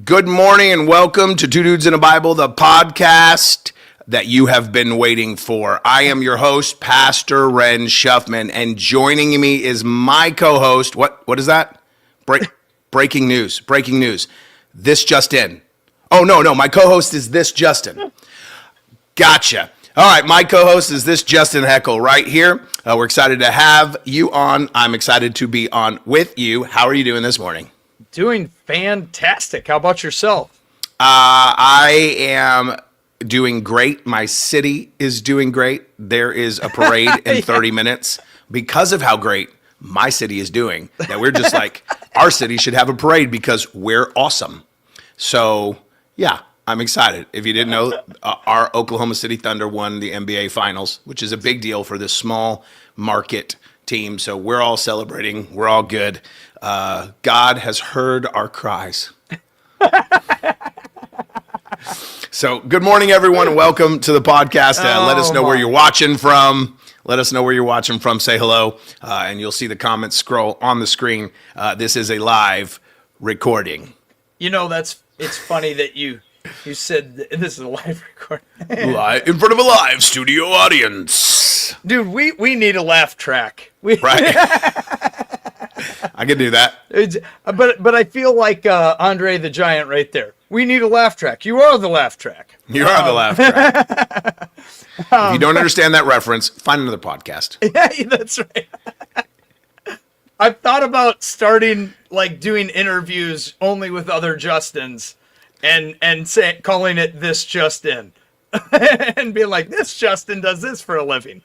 Good morning and welcome to Two Dudes in a Bible, the podcast that you have been waiting for. I am your host, Pastor Ren Shuffman, and joining me is my co-host. What is that? Breaking news. This just in. Oh, no, my co-host is this Justin. Gotcha. All right, my co-host is this Justin Heckel right here. We're excited to have you on. I'm excited to be on with you. How are you doing this morning? Doing fantastic. How about yourself? I am doing great. My city is doing great. There is a parade in 30 minutes because of how great my city is doing. That we're just like, our city should have a parade because we're awesome. So, yeah, I'm excited. If you didn't know, our Oklahoma City Thunder won the NBA Finals, which is a big deal for this small market team. So we're all celebrating. We're all good. God has heard our cries. So good morning, everyone, and welcome to the podcast. Let us know where you're watching from. Say hello, and you'll see the comments scroll on the screen. This is a live recording. You know, it's funny that you said this is a live recording. Live in front of a live studio audience. Dude, we need a laugh track. Right. I can do that. But I feel like Andre the Giant right there. We need a laugh track. You are the laugh track. You are the laugh track. If you don't understand that reference, find another podcast. Yeah, that's right. I've thought about starting doing interviews only with other Justins and calling it This Justin. And being like, this Justin does this for a living.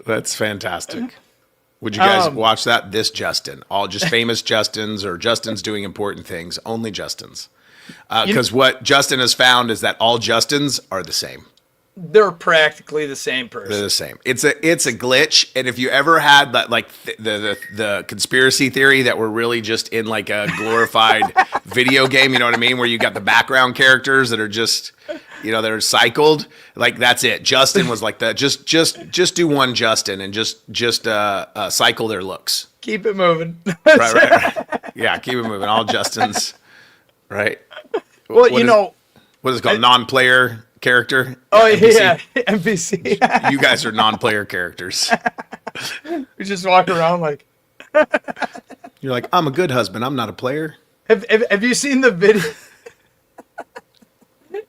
That's fantastic. Would you guys watch that? This Justin. All just famous Justins or Justins doing important things. Only Justins. Because what Justin has found is that all Justins are the same. They're practically the same person. They're the same. It's a glitch. And if you ever had that, the conspiracy theory that we're really just in like a glorified video game, you know what I mean? Where you got the background characters that are just, that are cycled. Like that's it. Justin was like that. Just do one Justin and just cycle their looks. Keep it moving. Right. Yeah, keep it moving. All Justins. Right. Well, what is it called? Non-player character? Oh, NPC? yeah. NPC. You guys are non-player characters. We just walk around like. You're like, I'm a good husband. I'm not a player. Have you seen the video?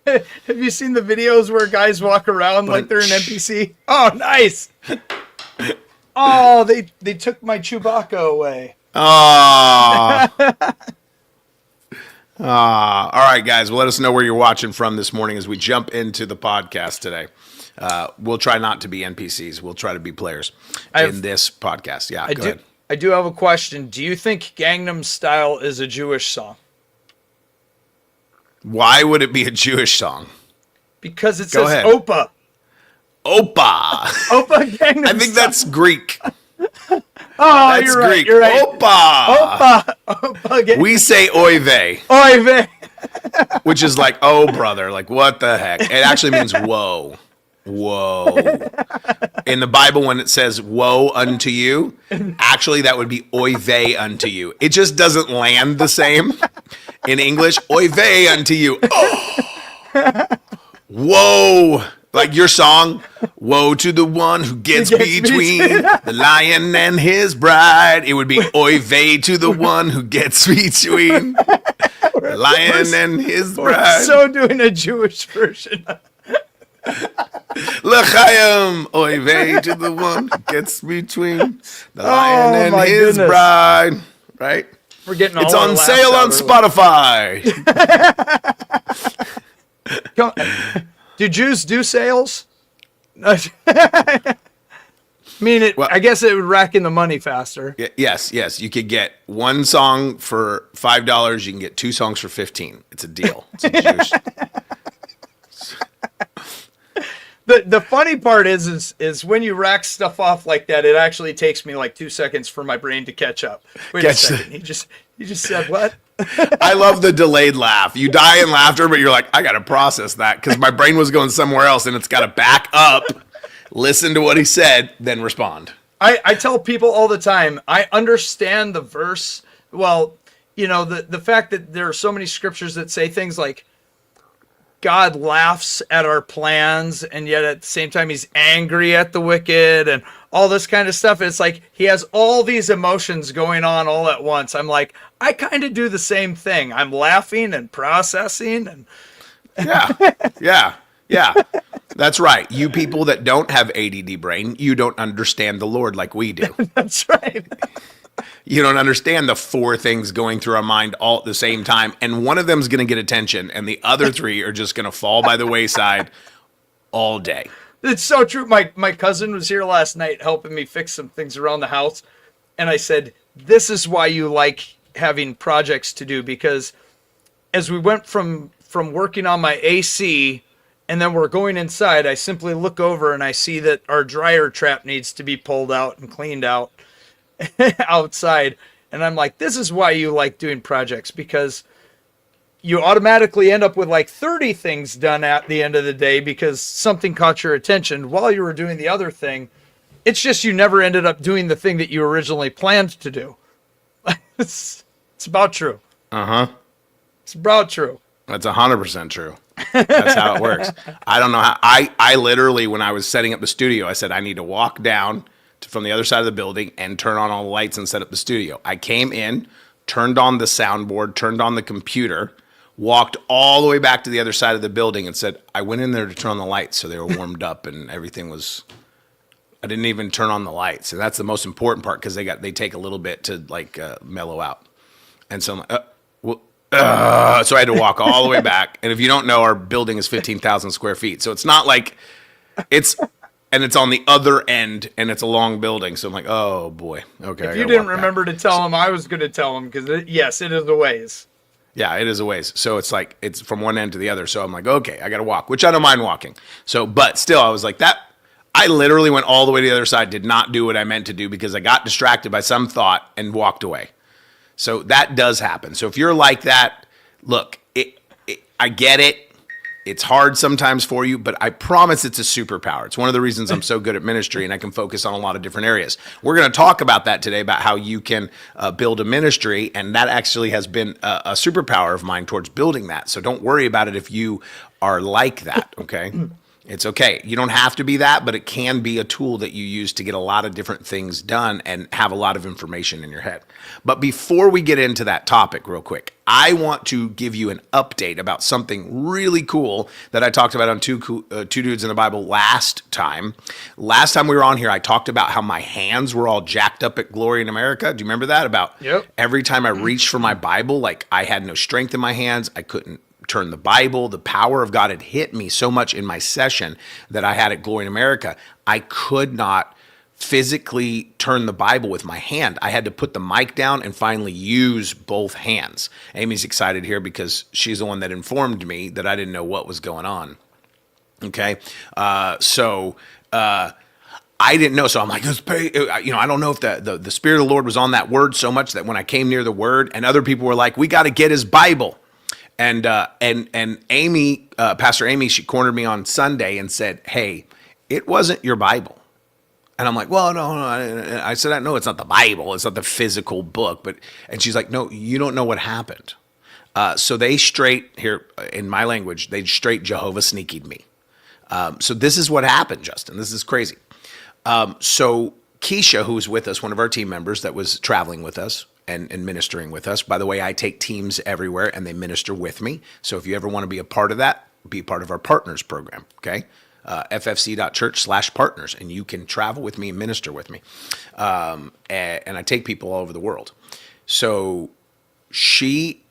Have you seen the videos where guys walk around like they're an NPC? Oh, nice. Oh, they took my Chewbacca away. Oh. All right, guys. Well, let us know where you're watching from this morning as we jump into the podcast today. We'll try not to be NPCs. We'll try to be players in this podcast. Yeah, go ahead. I do have a question. Do you think Gangnam Style is a Jewish song? Why would it be a Jewish song? Because it says Oppa. Oppa. Oppa Gangnam I think that's Greek. Oh, that's you're right. Greek. You're right. Oppa. We say oy vey. Oy vey. Which is like, oh, brother. Like, what the heck? It actually means whoa. Whoa. In the Bible, when it says woe unto you, actually that would be oy vey unto you. It just doesn't land the same in English. Oy vey unto you. Oh. Whoa. Like your song, woe to the one who gets between the lion and his bride. It would be oy vey to the one who gets between the lion and his bride. We're so doing a Jewish version. L'chaim, oy vey to the one who gets between the lion and his bride. Right? We're getting all It's on sale on Spotify. Do Jews do sales? I guess it would rack in the money faster. Yes. You could get one song for $5. You can get two songs for $15. It's a deal. It's a Jewish. The funny part is when you rack stuff off like that, it actually takes me like 2 seconds for my brain to catch up. Wait a second. He just said what? I love the delayed laugh. You die in laughter, but you're like, I got to process that because my brain was going somewhere else and it's got to back up, listen to what he said, then respond. I tell people all the time, I understand the verse. Well, the fact that there are so many scriptures that say things like God laughs at our plans, and yet at the same time he's angry at the wicked, and all this kind of stuff. It's like he has all these emotions going on all at once. I'm like, I kind of do the same thing. I'm laughing and processing, and Yeah. That's right. You people that don't have ADD brain, you don't understand the Lord like we do. that's right. You don't understand the four things going through our mind all at the same time. And one of them is going to get attention, and the other three are just going to fall by the wayside all day. It's so true. My cousin was here last night helping me fix some things around the house. And I said, this is why you like having projects to do, because as we went from working on my AC and then we're going inside, I simply look over and I see that our dryer trap needs to be pulled out and cleaned out outside. And I'm like, this is why you like doing projects, because you automatically end up with like 30 things done at the end of the day because something caught your attention while you were doing the other thing. It's just you never ended up doing the thing that you originally planned to do. It's about true. It's about true. That's 100% true. That's how it works. I don't know how. I literally, when I was setting up the studio, I said I need to walk down from the other side of the building and turn on all the lights and set up the studio. I came in, turned on the soundboard, turned on the computer, walked all the way back to the other side of the building and said, I went in there to turn on the lights so they were warmed up and everything was... I didn't even turn on the lights. And that's the most important part because they take a little bit to like mellow out. And so I'm like, so I had to walk all the way back. And if you don't know, our building is 15,000 square feet. So it's not like it's on the other end and it's a long building. So I'm like, oh boy. Okay. If you didn't remember to tell him, I was going to tell him because yes, it is a ways. Yeah, it is a ways. So it's like, it's from one end to the other. So I'm like, okay, I got to walk, which I don't mind walking. So, but still I was like that. I literally went all the way to the other side, did not do what I meant to do because I got distracted by some thought and walked away. So that does happen. So if you're like that, look, I get it. It's hard sometimes for you, but I promise it's a superpower. It's one of the reasons I'm so good at ministry and I can focus on a lot of different areas. We're going to talk about that today, about how you can build a ministry, and that actually has been a superpower of mine towards building that. So don't worry about it if you are like that, okay? It's okay. You don't have to be that, but it can be a tool that you use to get a lot of different things done and have a lot of information in your head. But before we get into that topic real quick, I want to give you an update about something really cool that I talked about on Two Dudes in the Bible last time. Last time we were on here, I talked about how my hands were all jacked up at Glory in America. Do you remember that? About every time I reached for my Bible, like I had no strength in my hands. I couldn't turn the Bible. The power of God had hit me so much in my session that I had at Glory in America. I could not physically turn the Bible with my hand. I had to put the mic down and finally use both hands. Amy's excited here because she's the one that informed me that I didn't know what was going on. Okay. So I didn't know. So I'm like, I don't know if the Spirit of the Lord was on that word so much that when I came near the word, and other people were like, we got to get his Bible. And Amy, Pastor Amy, she cornered me on Sunday and said, hey, it wasn't your Bible. And I'm like, well, no. I said, no, it's not the Bible. It's not the physical book. And she's like, no, you don't know what happened. So they straight, here in my language, they straight Jehovah sneakied me. So this is what happened, Justin. This is crazy. So Keisha, who was with us, one of our team members that was traveling with us, and ministering with us. By the way, I take teams everywhere and they minister with me. So if you ever want to be a part of that, be part of our partners program, okay? ffc.church/partners, and you can travel with me and minister with me. And I take people all over the world. So she,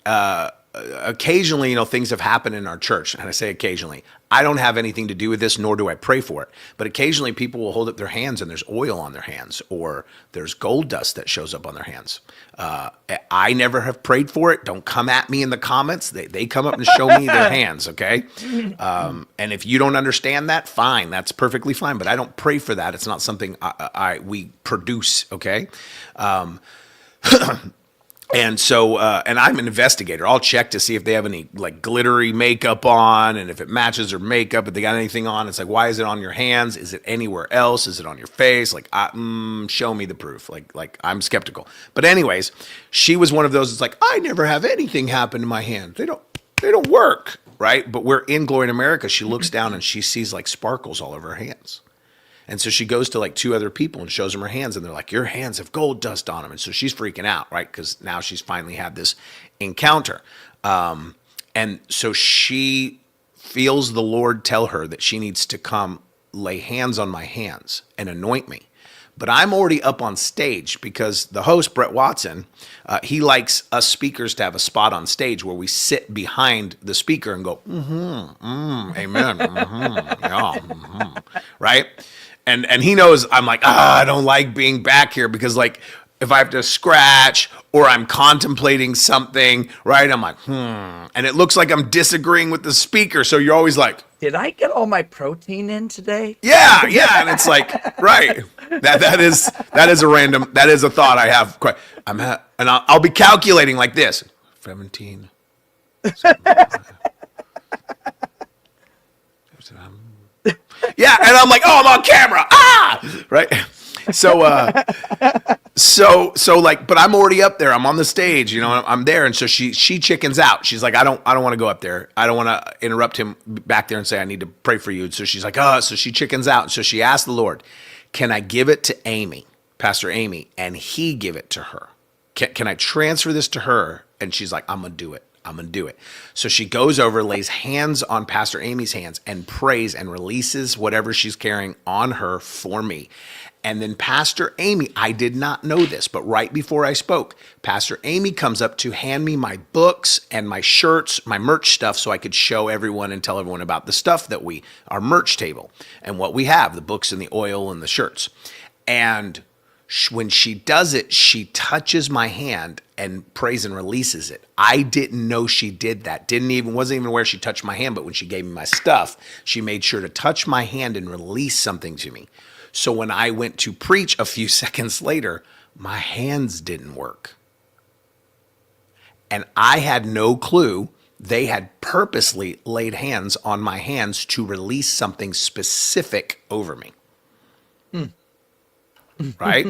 occasionally, things have happened in our church, and I say occasionally. I don't have anything to do with this, nor do I pray for it. But occasionally people will hold up their hands and there's oil on their hands, or there's gold dust that shows up on their hands. I never have prayed for it. Don't come at me in the comments. They come up and show me their hands, okay? And if you don't understand that, fine. That's perfectly fine. But I don't pray for that. It's not something we produce, okay? And so, and I'm an investigator. I'll check to see if they have any like glittery makeup on, and if it matches their makeup, if they got anything on. It's like, why is it on your hands? Is it anywhere else? Is it on your face? Like, show me the proof. Like I'm skeptical. But anyways, she was one of those. It's like, I never have anything happen to my hand. They don't work, right? But we're in Glory in America. She looks down and she sees like sparkles all over her hands. And so she goes to like two other people and shows them her hands, and they're like, your hands have gold dust on them. And so she's freaking out, right? Because now she's finally had this encounter. And so she feels the Lord tell her that she needs to come lay hands on my hands and anoint me. But I'm already up on stage because the host, Brett Watson, he likes us speakers to have a spot on stage where we sit behind the speaker and go, amen, yeah, right? And he knows I'm like, I don't like being back here because like if I have to scratch or I'm contemplating something, right? I'm like, and it looks like I'm disagreeing with the speaker. So you're always like, did I get all my protein in today? Yeah. And it's like, right. That is a thought I have. And I'll be calculating like this. 17. Yeah, and I'm like, oh, I'm on camera. Right. So like, but I'm already up there. I'm on the stage, you know, I'm there. And so she chickens out. She's like, I don't want to go up there. I don't want to interrupt him back there and say, I need to pray for you. And so she's like, so she chickens out. So she asked the Lord, can I give it to Amy, Pastor Amy, and he give it to her? Can I transfer this to her? And she's like, I'm going to do it. So she goes over, lays hands on Pastor Amy's hands and prays and releases whatever she's carrying on her for me. And then Pastor Amy, I did not know this, but right before I spoke, Pastor Amy comes up to hand me my books and my shirts, my merch stuff, so I could show everyone and tell everyone about the stuff that our merch table and what we have, the books and the oil and the shirts. And when she does it, she touches my hand and prays and releases it. I didn't know she did that. Wasn't even aware she touched my hand, but when she gave me my stuff, she made sure to touch my hand and release something to me. So when I went to preach a few seconds later, my hands didn't work. And I had no clue they had purposely laid hands on my hands to release something specific over me. Right?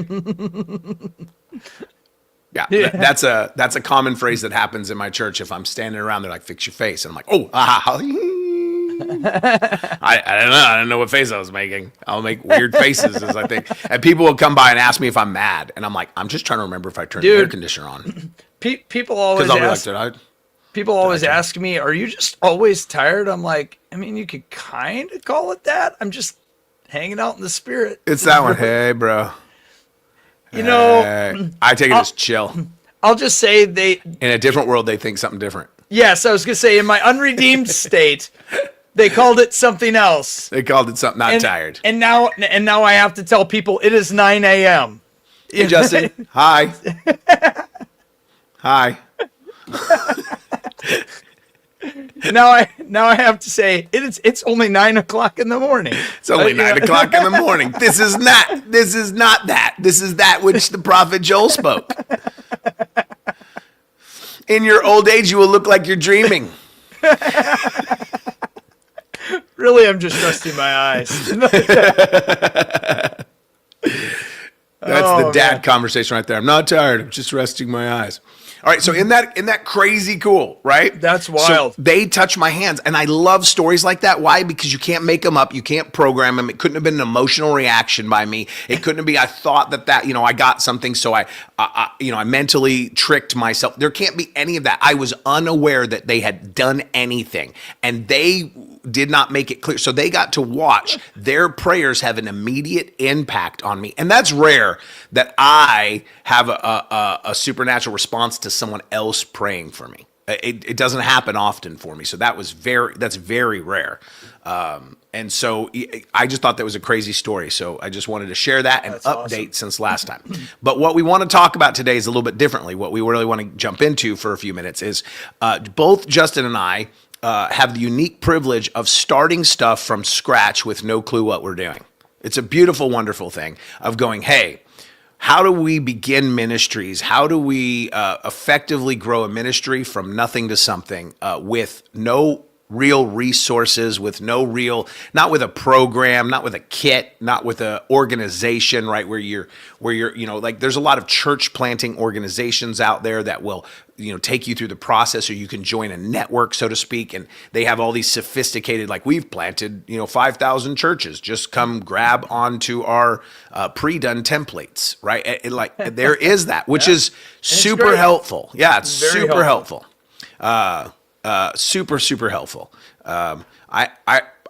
Yeah, that's a common phrase that happens in my church. If I'm standing around, they're like, fix your face. And I'm like, I don't know what face I was making. I'll make weird faces as I think. And people will come by and ask me if I'm mad. And I'm like, I'm just trying to remember if I turned the air conditioner on. People always ask me, are you just always tired? I'm like, I mean, you could kind of call it that. I'm just hanging out in the spirit. It's that one. Hey, bro. You know, I take it as chill. I'll just say in a different world, they think something different. Yes, I was going to say in my unredeemed state, they called it something else. They called it something not tired. And now I have to tell people it is 9 a.m. Hey, Justin. Hi. Hi. Now I have to say it's only 9 o'clock in the morning. It's only 9 o'clock in the morning. This is not that. This is that which the prophet Joel spoke. In your old age, you will look like you're dreaming. Really, I'm just resting my eyes. That's the dad conversation right there. I'm not tired. I'm just resting my eyes. All right, so in that crazy cool, right? That's wild. So they touch my hands, and I love stories like that. Why? Because you can't make them up. You can't program them. It couldn't have been an emotional reaction by me. It couldn't be, I thought that I got something, so I mentally tricked myself. There can't be any of that. I was unaware that they had done anything, and they did not make it clear. So they got to watch their prayers have an immediate impact on me. And that's rare that I have a supernatural response to someone else praying for me. It doesn't happen often for me. So that's very rare. And so I just thought that was a crazy story. So I just wanted to share that and update awesome. Since last time. But what we want to talk about today is a little bit differently. What we really want to jump into for a few minutes is both Justin and I have the unique privilege of starting stuff from scratch with no clue what we're doing. It's a beautiful, wonderful thing of going, hey, how do we begin ministries? How do we effectively grow a ministry from nothing to something with no real resources, with not with a program, not with a kit, not with a organization, right? Where you're, like there's a lot of church planting organizations out there that will, take you through the process, or you can join a network, so to speak. And they have all these sophisticated, like we've planted, 5,000 churches. Just come grab onto our pre-done templates, right? There is that, which is super helpful. Yeah, it's Very super helpful. Super helpful. I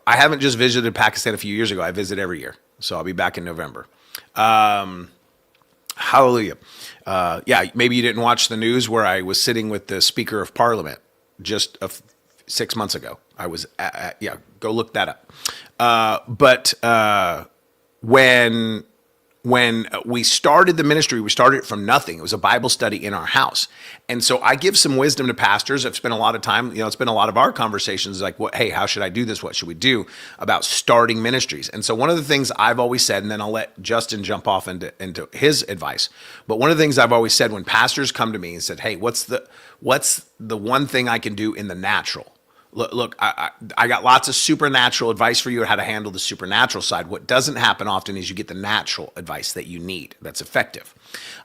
haven't just visited Pakistan a few years ago. I visit every year, so I'll be back in November. Hallelujah. Yeah, maybe you didn't watch the news where I was sitting with the Speaker of Parliament just 6 months ago. I was yeah, go look that up. But when we started the ministry, we started it from nothing. It was a Bible study in our house. And so I give some wisdom to pastors. I've spent a lot of time, it's been a lot of our conversations like, hey, how should I do this? What should we do about starting ministries? And so one of the things I've always said, and then I'll let Justin jump off into his advice. But one of the things I've always said when pastors come to me and said, hey, what's the one thing I can do in the natural? Look, I got lots of supernatural advice for you on how to handle the supernatural side. What doesn't happen often is you get the natural advice that you need that's effective.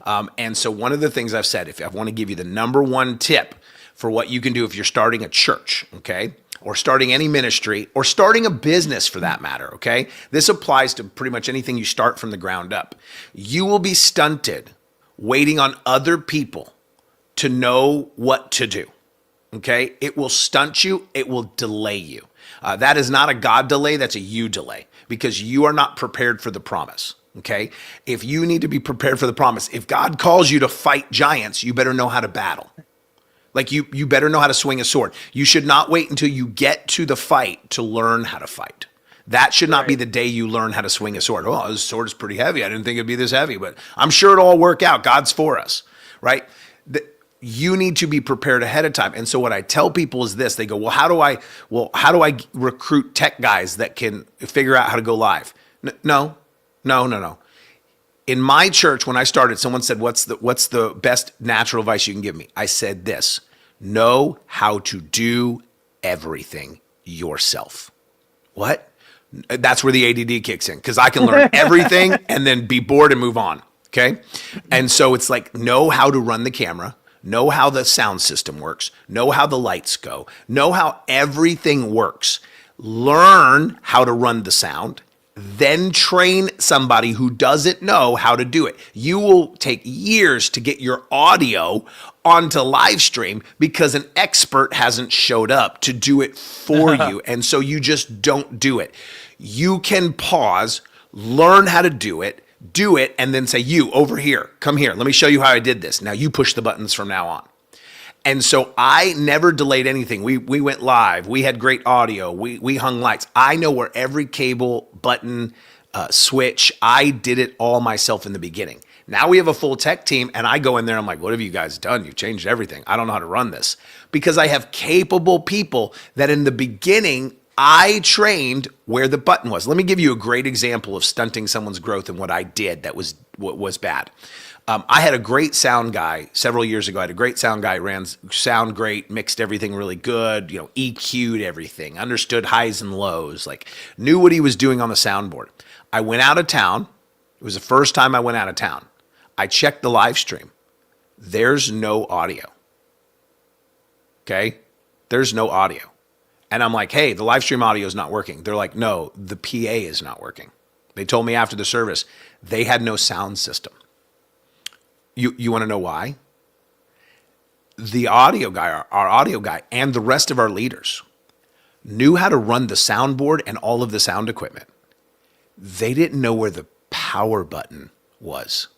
And so one of the things I've said, if I want to give you the number one tip for what you can do if you're starting a church, okay, or starting any ministry, or starting a business for that matter, okay? This applies to pretty much anything you start from the ground up. You will be stunted waiting on other people to know what to do. Okay, it will stunt you. It will delay you. That is not a God delay. That's a you delay, because you are not prepared for the promise. Okay, if you need to be prepared for the promise, if God calls you to fight giants, you better know how to battle. Like you better know how to swing a sword. You should not wait until you get to the fight to learn how to fight. That should not be the day you learn how to swing a sword. Oh, this sword is pretty heavy. I didn't think it'd be this heavy, but I'm sure it'll all work out. God's for us, right? You need to be prepared ahead of time. And so what I tell people is this, they go, how do I recruit tech guys that can figure out how to go live? No. In my church, when I started, someone said, what's the best natural advice you can give me? I said this: know how to do everything yourself. What? That's where the ADD kicks in, because I can learn everything and then be bored and move on. Okay. And so it's like, know how to run the camera, know how the sound system works, know how the lights go, know how everything works, learn how to run the sound, then train somebody who doesn't know how to do it. You will take years to get your audio onto live stream because an expert hasn't showed up to do it for you. And so you just don't do it. You can pause, learn how to do it, and then say, you over here, come here. Let me show you how I did this. Now you push the buttons from now on. And so I never delayed anything. We went live. We had great audio. We hung lights. I know where every cable, button, switch, I did it all myself in the beginning. Now we have a full tech team, and I go in there, I'm like, what have you guys done? You've changed everything. I don't know how to run this. Because I have capable people that in the beginning, I trained where the button was. Let me give you a great example of stunting someone's growth and what I did that was bad. I had a great sound guy several years ago. I had a great sound guy, ran sound great, mixed everything really good, EQ'd everything, understood highs and lows, like knew what he was doing on the soundboard. I went out of town. It was the first time I went out of town. I checked the live stream. There's no audio. Okay? There's no audio. And I'm like, hey, the live stream audio is not working. They're like, no, the PA is not working. They told me after the service, they had no sound system. You want to know why? The audio guy, our audio guy, and the rest of our leaders knew how to run the soundboard and all of the sound equipment. They didn't know where the power button was.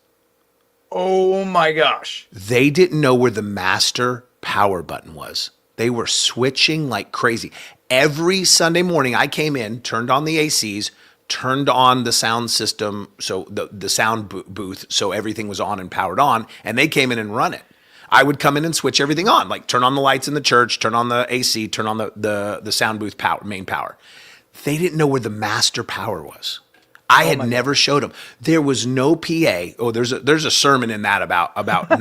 Oh my gosh. They didn't know where the master power button was. They were switching like crazy. Every Sunday morning I came in, turned on the ACs, turned on the sound system, so the sound booth, so everything was on and powered on, and they came in and run it. I would come in and switch everything on, like turn on the lights in the church, turn on the AC, turn on the sound booth power, main power. They didn't know where the master power was. I had never showed them. There was no PA. Oh, there's a sermon in that about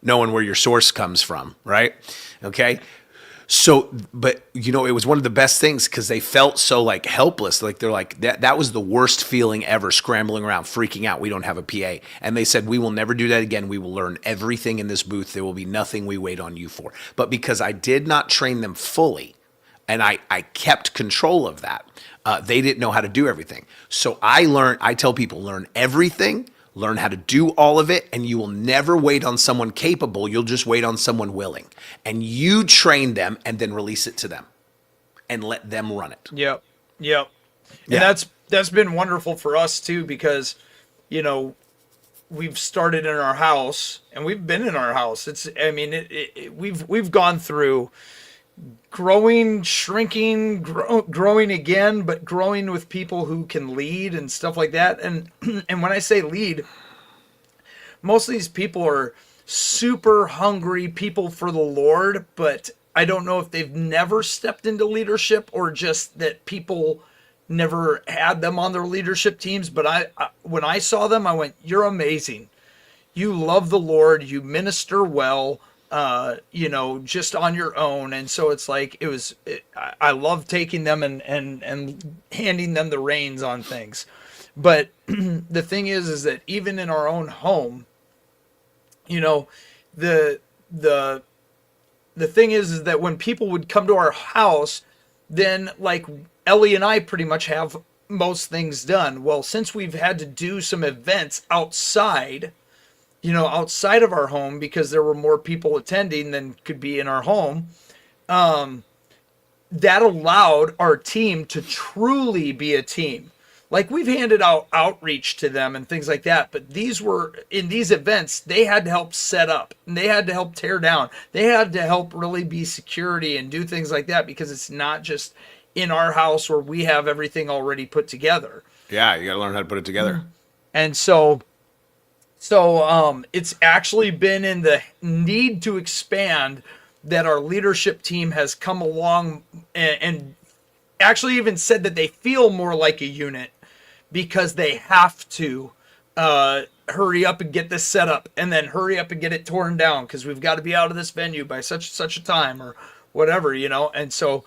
knowing where your source comes from, right? Okay. So, but it was one of the best things because they felt so like helpless. Like they're like that was the worst feeling ever, scrambling around, freaking out. We don't have a PA. And they said, we will never do that again. We will learn everything in this booth. There will be nothing we wait on you for. But because I did not train them fully and I kept control of that, they didn't know how to do everything. So I tell people, learn everything, learn how to do all of it, and you will never wait on someone capable. You'll just wait on someone willing. And you train them and then release it to them and let them run it. Yep. And that's been wonderful for us too, because, we've started in our house and we've been in our house. We've gone through growing, shrinking, growing again, but growing with people who can lead and stuff like that. And when I say lead, most of these people are super hungry people for the Lord, but I don't know if they've never stepped into leadership or just that people never had them on their leadership teams. But I when I saw them, I went, "You're amazing. You love the Lord. You minister well. Just on your own." And so it's like, I love taking them and handing them the reins on things. But the thing is that even in our own home, the thing is that when people would come to our house, then like Ellie and I pretty much have most things done. Well, since we've had to do some events outside of our home because there were more people attending than could be in our home, that allowed our team to truly be a team. Like we've handed out outreach to them and things like that, but in these events, they had to help set up and they had to help tear down. They had to help really be security and do things like that because it's not just in our house where we have everything already put together. Yeah, you got to learn how to put it together. And so it's actually been in the need to expand that our leadership team has come along and actually even said that they feel more like a unit because they have to hurry up and get this set up and then hurry up and get it torn down because we've got to be out of this venue by such a time or whatever, And so,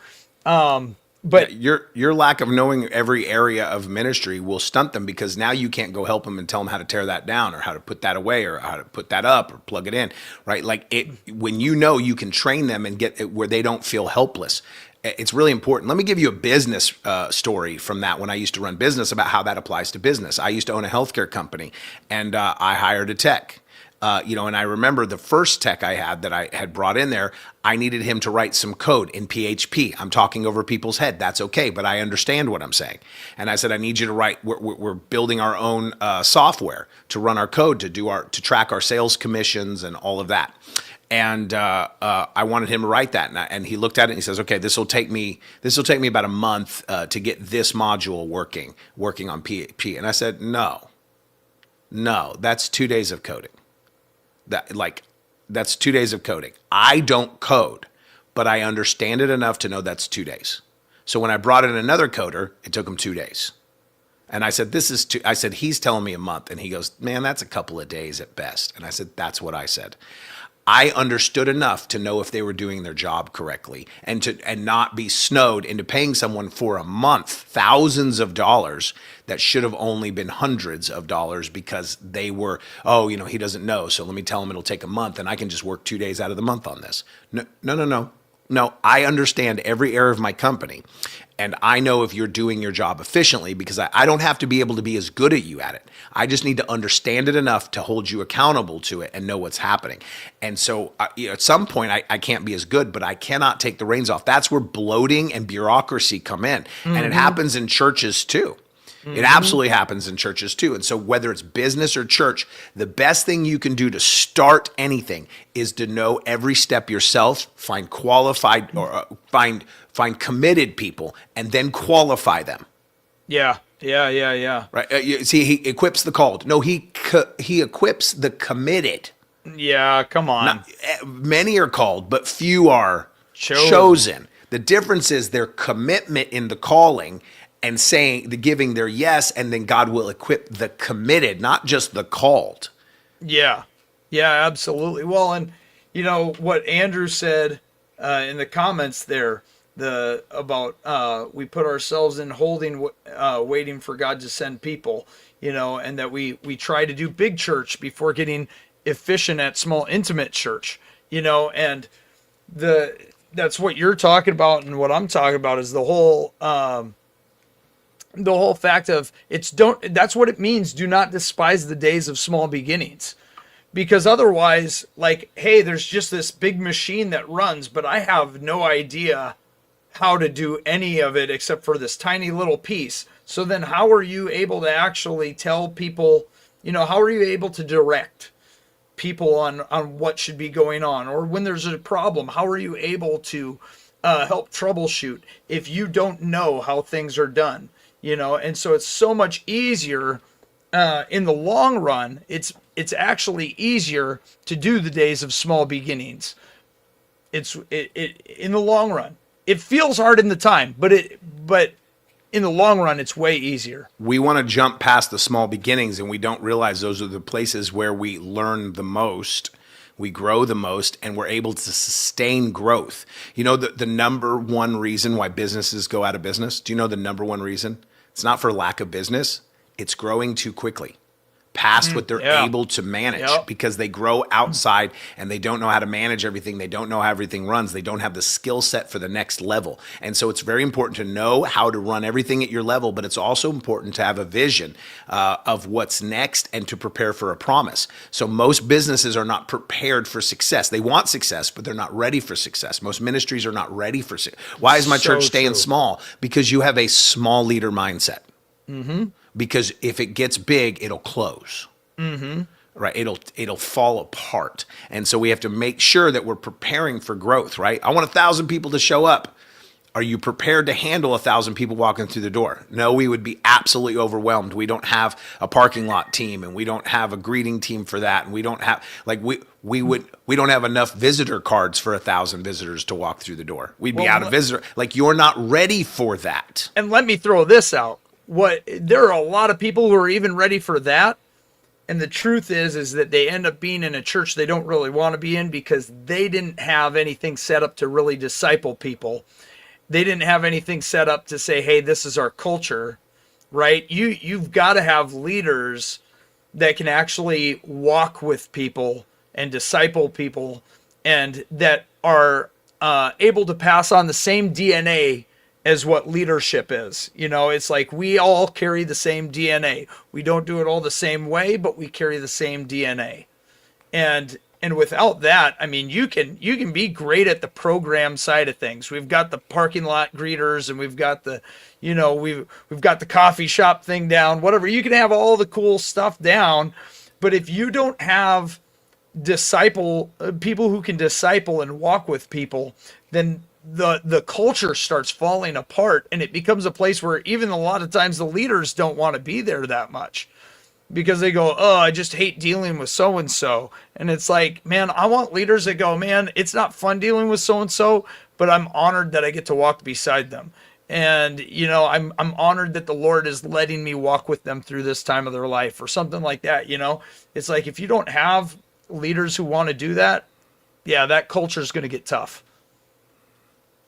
but your lack of knowing every area of ministry will stunt them because now you can't go help them and tell them how to tear that down or how to put that away or how to put that up or plug it in, right? Like when you can train them and get it where they don't feel helpless. It's really important. Let me give you a business story from that when I used to run business about how that applies to business. I used to own a healthcare company and I hired a tech. And I remember the first tech I had that I had brought in there, I needed him to write some code in PHP. I'm talking over people's head. That's okay, but I understand what I'm saying. And I said, I need you to write, we're building our own software to run our code, to track our sales commissions and all of that. And I wanted him to write that. And he looked at it and he says, okay, this will take me about a month to get this module working on PHP. And I said, no, that's 2 days of coding. That's 2 days of coding. I don't code, but I understand it enough to know that's 2 days. So when I brought in another coder, it took him 2 days. And I said, I said, he's telling me a month. And he goes, man, that's a couple of days at best. And I said, that's what I said. I understood enough to know if they were doing their job correctly and not be snowed into paying someone for a month thousands of dollars that should have only been hundreds of dollars because they were, he doesn't know, so let me tell him it'll take a month and I can just work 2 days out of the month on this. No, I understand every area of my company. And I know if you're doing your job efficiently because I don't have to be able to be as good as you at it. I just need to understand it enough to hold you accountable to it and know what's happening. And so at some point, I can't be as good, but I cannot take the reins off. That's where bloating and bureaucracy come in. Mm-hmm. And it happens in churches too. Mm-hmm. It absolutely happens in churches too. And so whether it's business or church, the best thing you can do to start anything is to know every step yourself, find qualified or find committed people and then qualify them. Yeah. Right. See, he equips the called. No, he equips the committed. Yeah, come on. Many are called, but few are chosen. The difference is their commitment in the calling and saying the giving their yes, and then God will equip the committed, not just the called. Yeah. Yeah, absolutely. Well, and what Andrew said in the comments there, the about we put ourselves in holding, waiting for God to send people, and that we try to do big church before getting efficient at small intimate church, and that's what you're talking about, and what I'm talking about is the whole fact of that's what it means. Do not despise the days of small beginnings. Because otherwise, like, hey, there's just this big machine that runs, but I have no idea how to do any of it except for this tiny little piece. So then how are you able to actually tell people, how are you able to direct people on what should be going on? Or when there's a problem, how are you able to help troubleshoot if you don't know how things are done? And so it's so much easier in the long run. It's actually easier to do the days of small beginnings. It in the long run. It feels hard in the time, but in the long run, it's way easier. We want to jump past the small beginnings, and we don't realize those are the places where we learn the most, we grow the most, and we're able to sustain growth. The number one reason why businesses go out of business? Do you know the number one reason? It's not for lack of business. It's growing too quickly, past what they're able to manage, because they grow outside and they don't know how to manage everything. They don't know how everything runs. They don't have the skill set for the next level. And so it's very important to know how to run everything at your level, but it's also important to have a vision of what's next and to prepare for a promise. So most businesses are not prepared for success. They want success, but they're not ready for success. Most ministries are not ready for success. Why is my church staying small? Because you have a small leader mindset. Mm-hmm. Because if it gets big, it'll close. Mm-hmm. Right? It'll fall apart. And so we have to make sure that we're preparing for growth, right? I want 1,000 people to show up. Are you prepared to handle 1,000 people walking through the door? No, we would be absolutely overwhelmed. We don't have a parking lot team, and we don't have a greeting team for that. And we don't have, we don't have enough visitor cards for 1,000 visitors to walk through the door. We'd be out of visitor. Like, you're not ready for that. And let me throw this out. There are a lot of people who are even ready for that, and the truth is that they end up being in a church they don't really want to be in because they didn't have anything set up to really disciple people. They didn't have anything set up to say, hey, this is our culture, right? You've got to have leaders that can actually walk with people and disciple people, and that are able to pass on the same DNA as what leadership is. It's like we all carry the same DNA. We don't do it all the same way, but we carry the same DNA. And without that, I mean, you can be great at the program side of things. We've got the parking lot greeters, and we've got the, we've got the coffee shop thing down, whatever. You can have all the cool stuff down, but if you don't have people who can disciple and walk with people, then the culture starts falling apart, and it becomes a place where even a lot of times the leaders don't want to be there that much because they go, oh, I just hate dealing with so-and-so. And it's like, man, I want leaders that go, man, it's not fun dealing with so-and-so, but I'm honored that I get to walk beside them. And, I'm honored that the Lord is letting me walk with them through this time of their life, or something like that. It's like, if you don't have leaders who want to do that, that culture is going to get tough.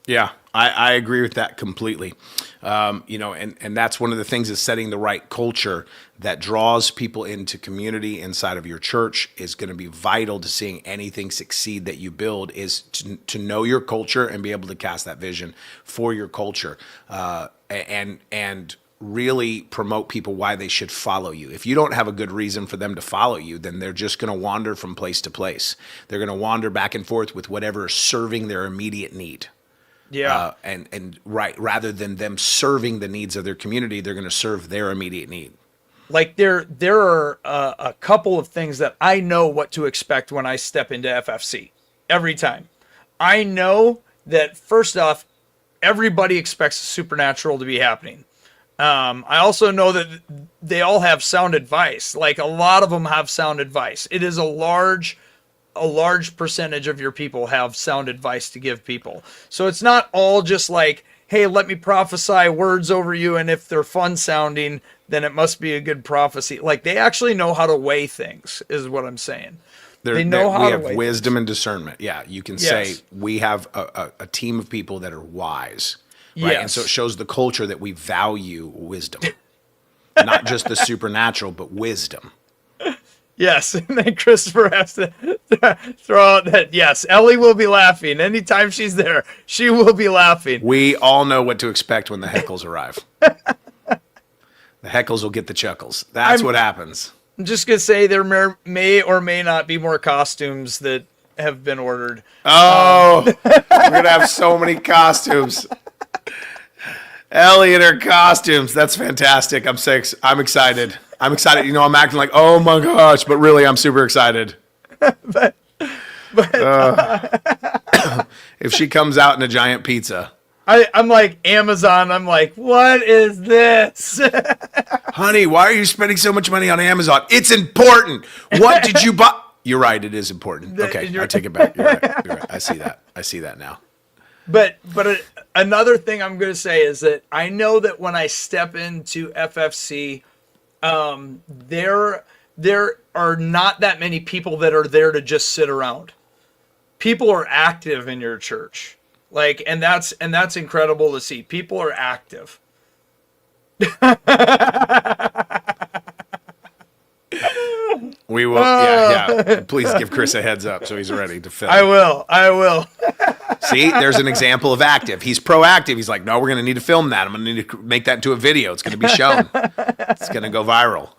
Yeah, I agree with that completely. And that's one of the things, is setting the right culture that draws people into community inside of your church is going to be vital to seeing anything succeed that you build, is to know your culture and be able to cast that vision for your culture, and really promote people why they should follow you. If you don't have a good reason for them to follow you, then they're just going to wander from place to place. They're going to wander back and forth with whatever is serving their immediate need. Yeah. Rather than them serving the needs of their community, they're going to serve their immediate need. Like there are a couple of things that I know what to expect when I step into FFC every time. I know that, first off, everybody expects the supernatural to be happening. I also know that they all have sound advice. Like, a lot of them have sound advice. It is a large percentage of your people have sound advice to give people. So it's not all just like, hey, let me prophesy words over you, and if they're fun sounding, then it must be a good prophecy. Like, they actually know how to weigh things, is what I'm saying. They know how we to have weigh wisdom things. and discernment. Yeah, you can Yes. say we have a team of people that are wise, right? And so it Yes. shows the culture that we value wisdom, not just the supernatural, but wisdom. Yes, and then Christopher has to throw out that, yes, Ellie will be laughing. Anytime she's there, she will be laughing. We all know what to expect when the heckles arrive. The heckles will get the chuckles. That's what happens. I'm just going to say there may or may not be more costumes that have been ordered. Oh, we're going to have so many costumes. Ellie and her costumes. That's fantastic. I'm excited. I'm excited. You know, I'm acting like, oh my gosh, but really I'm super excited. but If she comes out in a giant pizza. I'm like Amazon. I'm like, what is this? Honey, why are you spending so much money on Amazon? It's important. What did you buy? You're right. It is important. Okay, I take it back. You're right. I see that. I see that now. But another thing I'm going to say is that I know that when I step into FFC, there are not that many people that are there to just sit around. People are active in your church. Like, and that's incredible to see. People are active. We will. Yeah. Please give Chris a heads up so he's ready to film. I will. See, there's an example of active. He's proactive. He's like, no, we're going to need to film that. I'm going to need to make that into a video. It's going to be shown. It's going to go viral.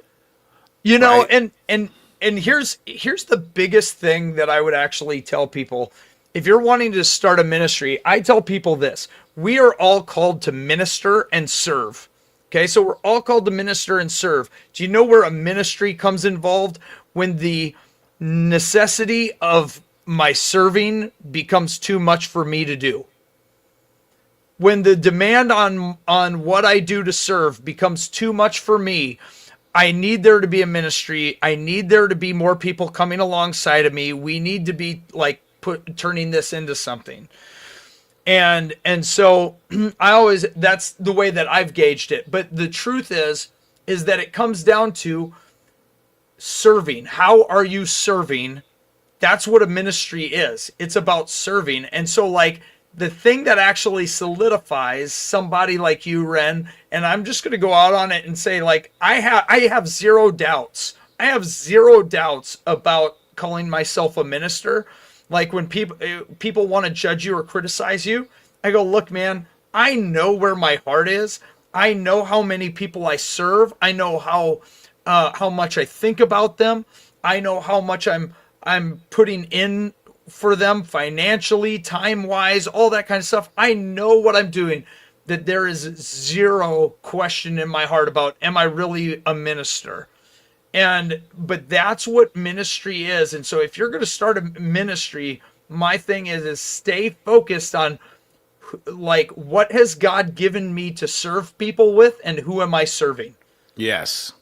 You know, Right? and here's the biggest thing that I would actually tell people. If you're wanting to start a ministry, I tell people this. We are all called to minister and serve. Okay, so we're all called to minister and serve. Do you know where a ministry comes involved? When the necessity of my serving becomes too much for me to do. When the demand on what I do to serve becomes too much for me, I need there to be a ministry. I need there to be more people coming alongside of me. We need to be like turning this into something. And so that's the way that I've gauged it. But the truth is that it comes down to serving. How are you serving? That's what a ministry is. It's about serving. And so, like, the thing that actually solidifies somebody like you, Ren, and I'm just going to go out on it and say, like, I have zero doubts. I have zero doubts about calling myself a minister. Like, when people want to judge you or criticize you, I go, look, man, I know where my heart is. I know how many people I serve. I know how much I think about them. I know how much I'm putting in for them financially, time-wise, all that kind of stuff. I know what I'm doing. That there is zero question in my heart about, am I really a minister? But that's what ministry is. And so if you're going to start a ministry, my thing is stay focused on, like, what has God given me to serve people with, and who am I serving? Yes.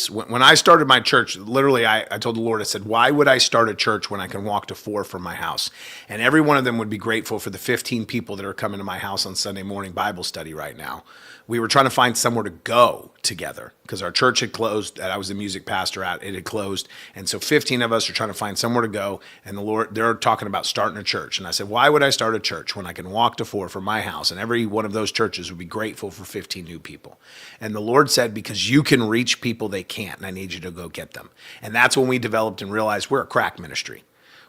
When I started my church, literally, I told the Lord, I said, why would I start a church when I can walk to 4 from my house? And every one of them would be grateful for the 15 people that are coming to my house on Sunday morning Bible study right now. We were trying to find somewhere to go together because our church had closed that I was the music pastor at. It had closed. And so 15 of us are trying to find somewhere to go. And the Lord, they're talking about starting a church. And I said, why would I start a church when I can walk to 4 from my house? And every one of those churches would be grateful for 15 new people. And the Lord said, because you can reach people they can't, and I need you to go get them. And that's when we developed and realized we're a crack ministry.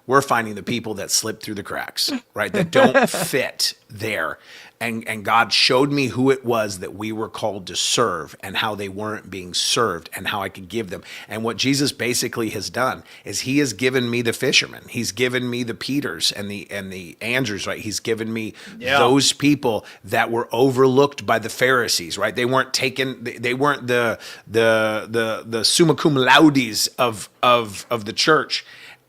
We're finding the people that slip through the cracks, right? That don't fit there. And God showed me who it was that we were called to serve and how they weren't being served and how I could give them. And what Jesus basically has done is he has given me the fishermen. He's given me the Peters and the Andrews, right? He's given me those people that were overlooked by the Pharisees, right? They weren't taken, they weren't the summa cum laudes of the church.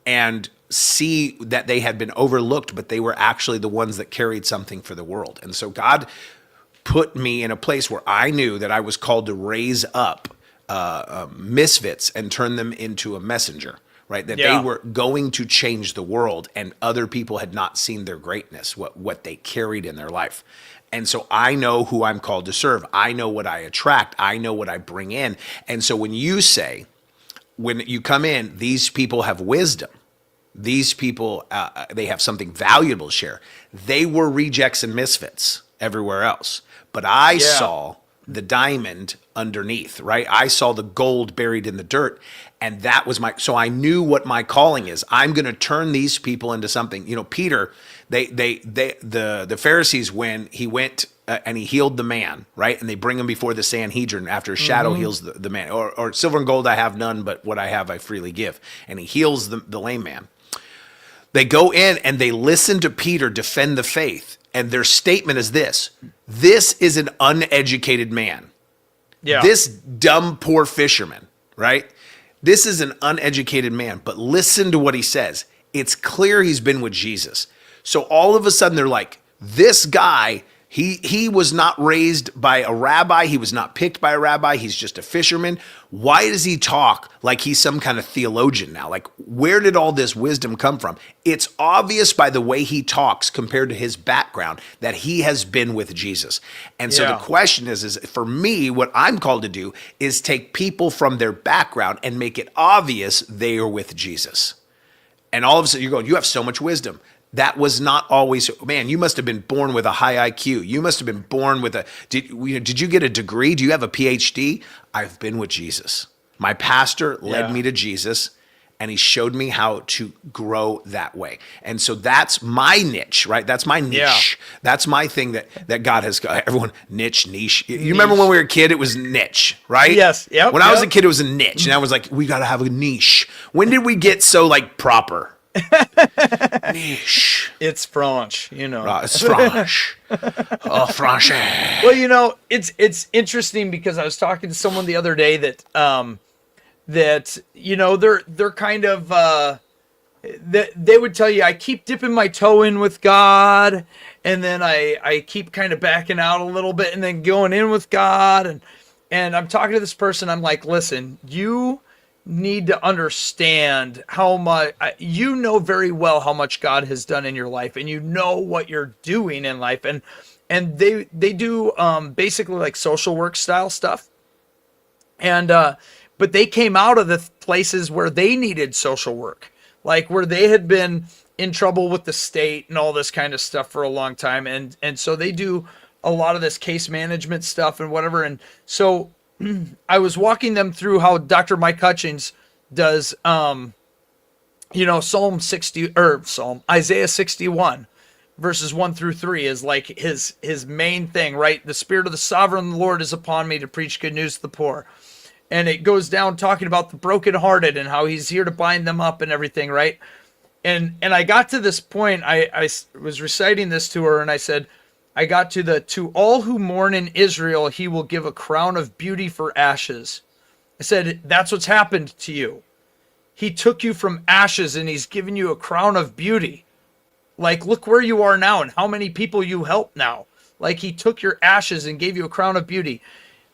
And see that they had been overlooked, but they were actually the ones that carried something for the world. And so God put me in a place where I knew that I was called to raise up misfits and turn them into a messenger, right? That Yeah. they were going to change the world, and other people had not seen their greatness, what they carried in their life. And so I know who I'm called to serve. I know what I attract. I know what I bring in. And so when you say, when you come in, these people have wisdom. These people, they have something valuable to share. They were rejects and misfits everywhere else. But I saw the diamond underneath, right? I saw the gold buried in the dirt. And that was so I knew what my calling is. I'm going to turn these people into something. You know, Peter, the Pharisees, when he went and he healed the man, right? And they bring him before the Sanhedrin after a shadow heals the man. Or silver and gold I have none, but what I have I freely give. And he heals the lame man. They go in and they listen to Peter defend the faith. And their statement is this is an uneducated man. Yeah. This dumb, poor fisherman, right? This is an uneducated man, but listen to what he says. It's clear he's been with Jesus. So all of a sudden they're like, this guy, he was not raised by a rabbi. He was not picked by a rabbi. He's just a fisherman. Why does he talk like he's some kind of theologian now? Like, where did all this wisdom come from? It's obvious by the way he talks compared to his background that he has been with Jesus. And so the question is for me, what I'm called to do is take people from their background and make it obvious they are with Jesus. And all of a sudden you're going, you have so much wisdom. That was not always, man, you must have been born with a high IQ. You must have been born with did you get a degree? Do you have a PhD? I've been with Jesus. My pastor led me to Jesus, and he showed me how to grow that way. And so that's my niche, right? That's my niche. Yeah. That's my thing that God has got. Everyone, niche. You remember when we were a kid, it was niche, right? Yes. Yep. When I was a kid, it was a niche. And I was like, we got to have a niche. When did we get so like proper? Niche. It's French, you know. It's French. Oh, French. Well, you know, it's interesting because I was talking to someone the other day that you know they're kind of they would tell you, I keep dipping my toe in with God, and then I keep kind of backing out a little bit and then going in with God, and I'm talking to this person. I'm like, listen, you need to understand how much you know very well how much God has done in your life, and you know what you're doing in life, and they do basically like social work style stuff, and but they came out of the places where they needed social work, like where they had been in trouble with the state and all this kind of stuff for a long time, and so they do a lot of this case management stuff and whatever. And so I was walking them through how Dr. Mike Hutchins does, you know, Isaiah 61 verses 1-3 is like his main thing, right? The Spirit of the Sovereign Lord is upon me to preach good news to the poor. And it goes down talking about the brokenhearted and how he's here to bind them up and everything, right? And I got to this point, I was reciting this to her, and I said, I got to all who mourn in Israel, he will give a crown of beauty for ashes. I said, that's what's happened to you. He took you from ashes and he's given you a crown of beauty. Like, look where you are now and how many people you help now. Like, he took your ashes and gave you a crown of beauty.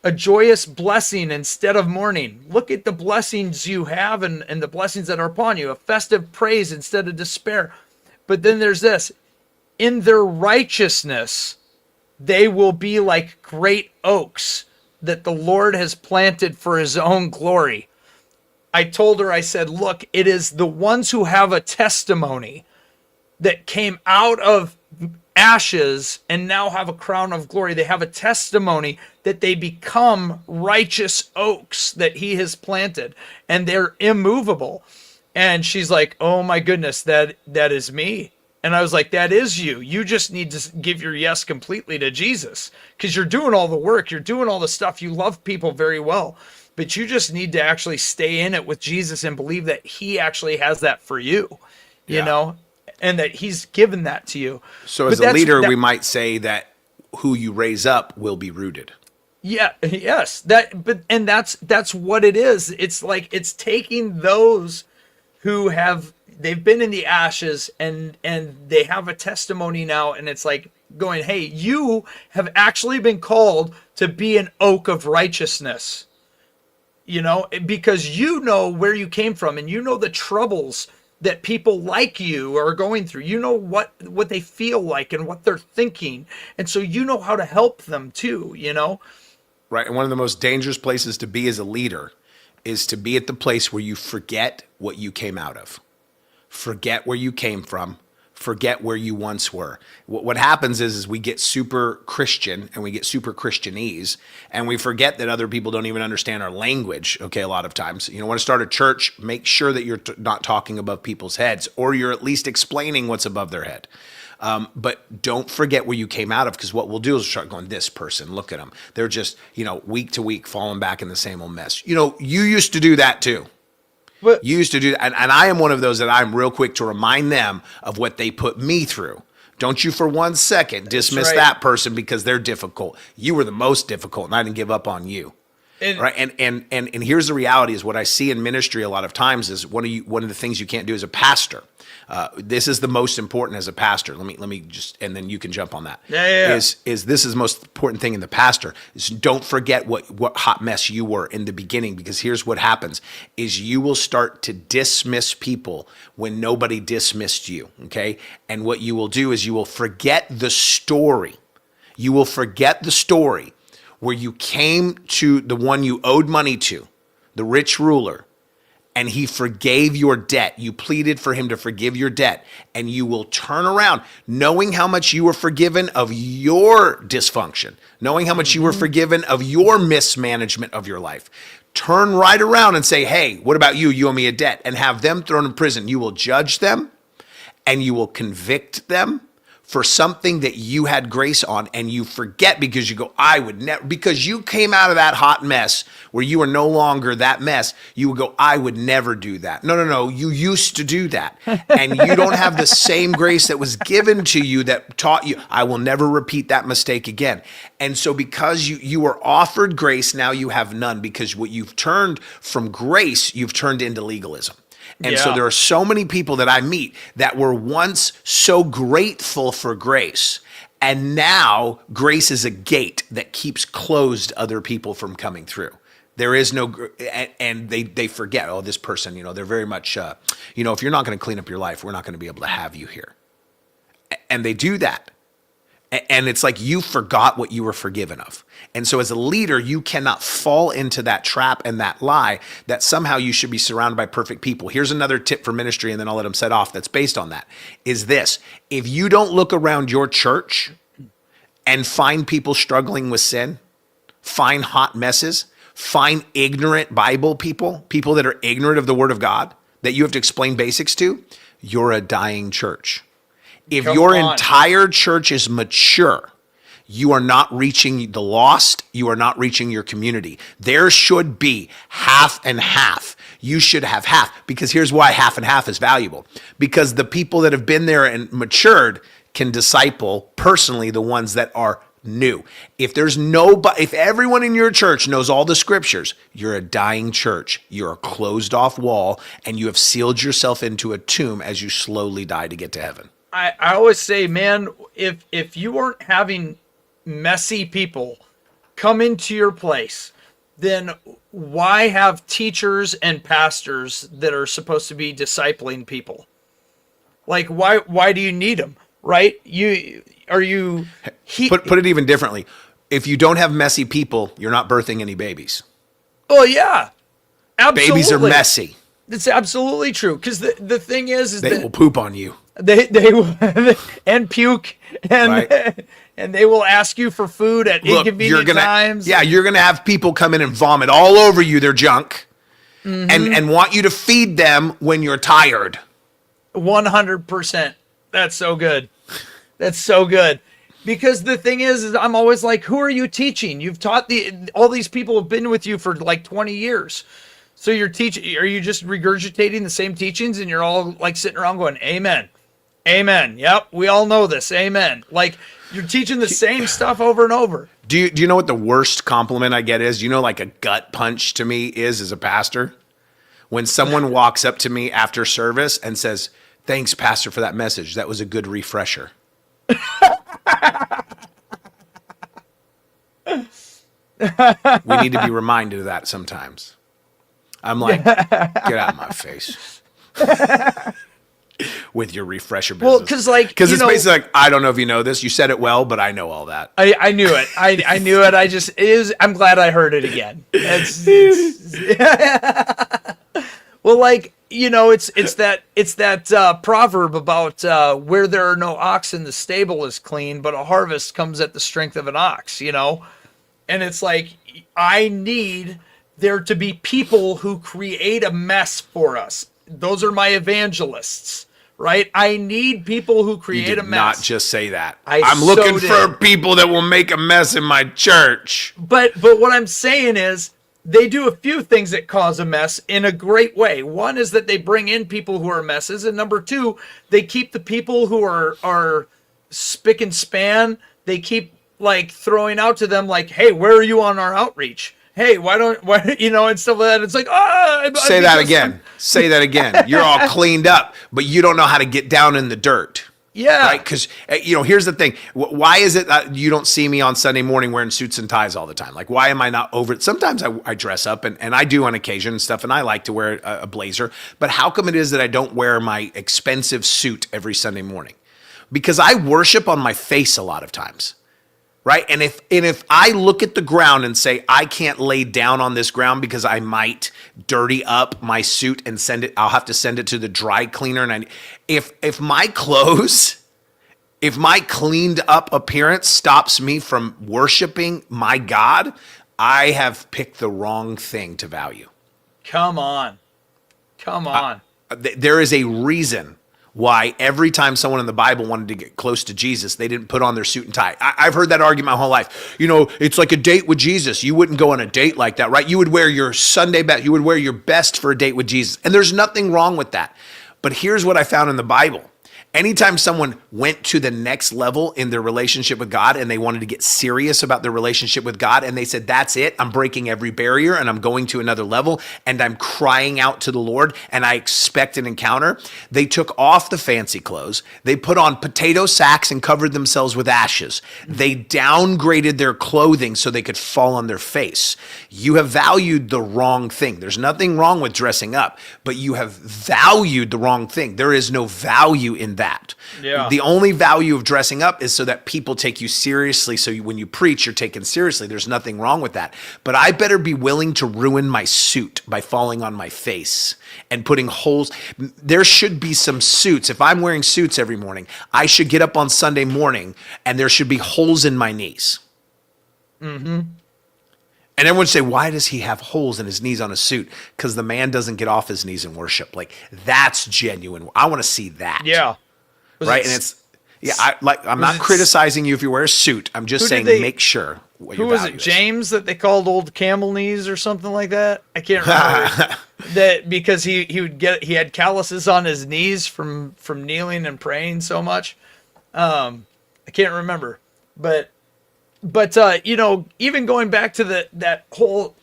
A joyous blessing instead of mourning. Look at the blessings you have and the blessings that are upon you. A festive praise instead of despair. But then there's this. In their righteousness, they will be like great oaks that the Lord has planted for his own glory. I told her, I said, look, it is the ones who have a testimony that came out of ashes and now have a crown of glory. They have a testimony that they become righteous oaks that he has planted, and they're immovable. And she's like, oh my goodness, that is me. And I was like, that is you. You just need to give your yes completely to Jesus, because you're doing all the work. You're doing all the stuff. You love people very well, but you just need to actually stay in it with Jesus and believe that he actually has that for you, you know, and that he's given that to you. So as a leader, we might say that who you raise up will be rooted. Yeah. Yes. That's what it is. It's like, it's taking those who they've been in the ashes and they have a testimony now, and it's like going, hey, you have actually been called to be an oak of righteousness. because you know where you came from and you know the troubles that people like you are going through. You know what they feel like and what they're thinking. And so you know how to help them too. Right. And one of the most dangerous places to be as a leader is to be at the place where you forget what you came out of. Forget where you came from. Forget where you once were. What happens is we get super Christian and we get super Christianese, and we forget that other people don't even understand our language. Okay, a lot of times, want to start a church, make sure that you're not talking above people's heads, or you're at least explaining what's above their head. But don't forget where you came out of, because what we'll do is start going, this person, look at them. They're just, week to week falling back in the same old mess. You used to do that too. But You used to do that. And I am one of those that I'm real quick to remind them of what they put me through. Don't you for 1 second dismiss right. that person because they're difficult. You were the most difficult, and I didn't give up on you. Right. And here's the reality is what I see in ministry a lot of times is one of the things you can't do as a pastor. This is the most important as a pastor. Let me just, and then you can jump on that. Yeah. Is this is the most important thing in the pastor is don't forget what hot mess you were in the beginning, because here's what happens is you will start to dismiss people when nobody dismissed you. Okay. And what you will do is you will forget the story. You will forget the story where you came to the one you owed money to, the rich ruler, and he forgave your debt. You pleaded for him to forgive your debt, and you will turn around knowing how much you were forgiven of your dysfunction, knowing how much you were forgiven of your mismanagement of your life. Turn right around and say, hey, what about you? You owe me a debt, and have them thrown in prison. You will judge them and you will convict them for something that you had grace on, and you forget because you go, I would never, because you came out of that hot mess where you are no longer that mess. You would go, I would never do that. No. You used to do that. And you don't have the same grace that was given to you that taught you, I will never repeat that mistake again. And so because you were offered grace, now you have none, because what you've turned from grace, you've turned into legalism. And so there are so many people that I meet that were once so grateful for grace, and now grace is a gate that keeps closed other people from coming through. There is no, and they forget, oh, this person, they're very much, if you're not going to clean up your life, we're not going to be able to have you here. And they do that. And it's like you forgot what you were forgiven of. And so as a leader, you cannot fall into that trap and that lie that somehow you should be surrounded by perfect people. Here's another tip for ministry, and then I'll let them set off, that's based on that, is this. If you don't look around your church and find people struggling with sin, find hot messes, find ignorant Bible people that are ignorant of the Word of God, that you have to explain basics to, you're a dying church. If your entire church is mature, you are not reaching the lost. You are not reaching your community. There should be half and half. You should have half, because here's why half and half is valuable. Because the people that have been there and matured can disciple personally the ones that are new. If everyone in your church knows all the scriptures, you're a dying church. You're a closed off wall, and you have sealed yourself into a tomb as you slowly die to get to heaven. I always say, man, if you weren't having messy people come into your place, then why have teachers and pastors that are supposed to be discipling people? Like, why do you need them, right? Put it even differently. If you don't have messy people, you're not birthing any babies. Oh yeah, absolutely. Babies are messy. That's absolutely true. Because the thing is they will poop on you. They will and puke and right. And they will ask you for food at inconvenient times. Yeah, you're gonna have people come in and vomit all over you their junk, and want you to feed them when you're tired. 100%. That's so good. That's so good. Because the thing is I'm always like, who are you teaching? You've taught all these people have been with you for like 20 years. So you're teaching, are you just regurgitating the same teachings and you're all like sitting around going, amen, amen. Yep. We all know this. Amen. Like you're teaching the same stuff over and over. Do you know what the worst compliment I get is? Like a gut punch to me is as a pastor? When someone walks up to me after service and says, thanks, pastor, for that message. That was a good refresher. We need to be reminded of that sometimes. I'm like, get out of my face with your refresher business. Well, because it's basically like, I don't know if you know this. You said it well, but I know all that. I knew it. I knew it. I'm glad I heard it again. Well, it's that proverb about where there are no oxen, the stable is clean, but a harvest comes at the strength of an ox. And it's like, I need there to be people who create a mess for us. Those are my evangelists, right? I need people who create a mess. Not just say that. I'm looking for people that will make a mess in my church. But what I'm saying is, they do a few things that cause a mess in a great way. One is that they bring in people who are messes, and number two, they keep the people who are spick and span. They keep throwing out to them hey, where are you on our outreach? Hey, and stuff like that. It's like, say that again. Say that again. You're all cleaned up, but you don't know how to get down in the dirt. Yeah. Right? Because, here's the thing. Why is it that you don't see me on Sunday morning wearing suits and ties all the time? Why am I not over it? Sometimes I dress up, and I do on occasion and stuff, and I like to wear a blazer. But how come it is that I don't wear my expensive suit every Sunday morning? Because I worship on my face a lot of times. Right? And if I look at the ground and say, I can't lay down on this ground because I might dirty up my suit and I'll have to send it to the dry cleaner. And if my clothes, if my cleaned up appearance stops me from worshiping my God, I have picked the wrong thing to value. Come on. There is a reason why every time someone in the Bible wanted to get close to Jesus, they didn't put on their suit and tie. I've heard that argument my whole life. It's like a date with Jesus. You wouldn't go on a date like that, right? You would wear your Sunday best. You would wear your best for a date with Jesus. And there's nothing wrong with that. But here's what I found in the Bible. Anytime someone went to the next level in their relationship with God and they wanted to get serious about their relationship with God and they said, that's it, I'm breaking every barrier and I'm going to another level and I'm crying out to the Lord and I expect an encounter, they took off the fancy clothes, they put on potato sacks and covered themselves with ashes. They downgraded their clothing so they could fall on their face. You have valued the wrong thing. There's nothing wrong with dressing up, but you have valued the wrong thing. There is no value in that. Yeah. The only value of dressing up is so that people take you seriously. So when you preach, you're taken seriously. There's nothing wrong with that. But I better be willing to ruin my suit by falling on my face and putting holes. There should be some suits. If I'm wearing suits every morning, I should get up on Sunday morning and there should be holes in my knees. Mm-hmm. And everyone would say, why does he have holes in his knees on a suit? Because the man doesn't get off his knees in worship. That's genuine. I want to see that. Yeah. Right. I'm not criticizing you if you wear a suit. I'm just saying make sure what your value is. Who was it? James that they called old camel knees or something like that? I can't remember. That because he had calluses on his knees from kneeling and praying so much. I can't remember. But even going back to that whole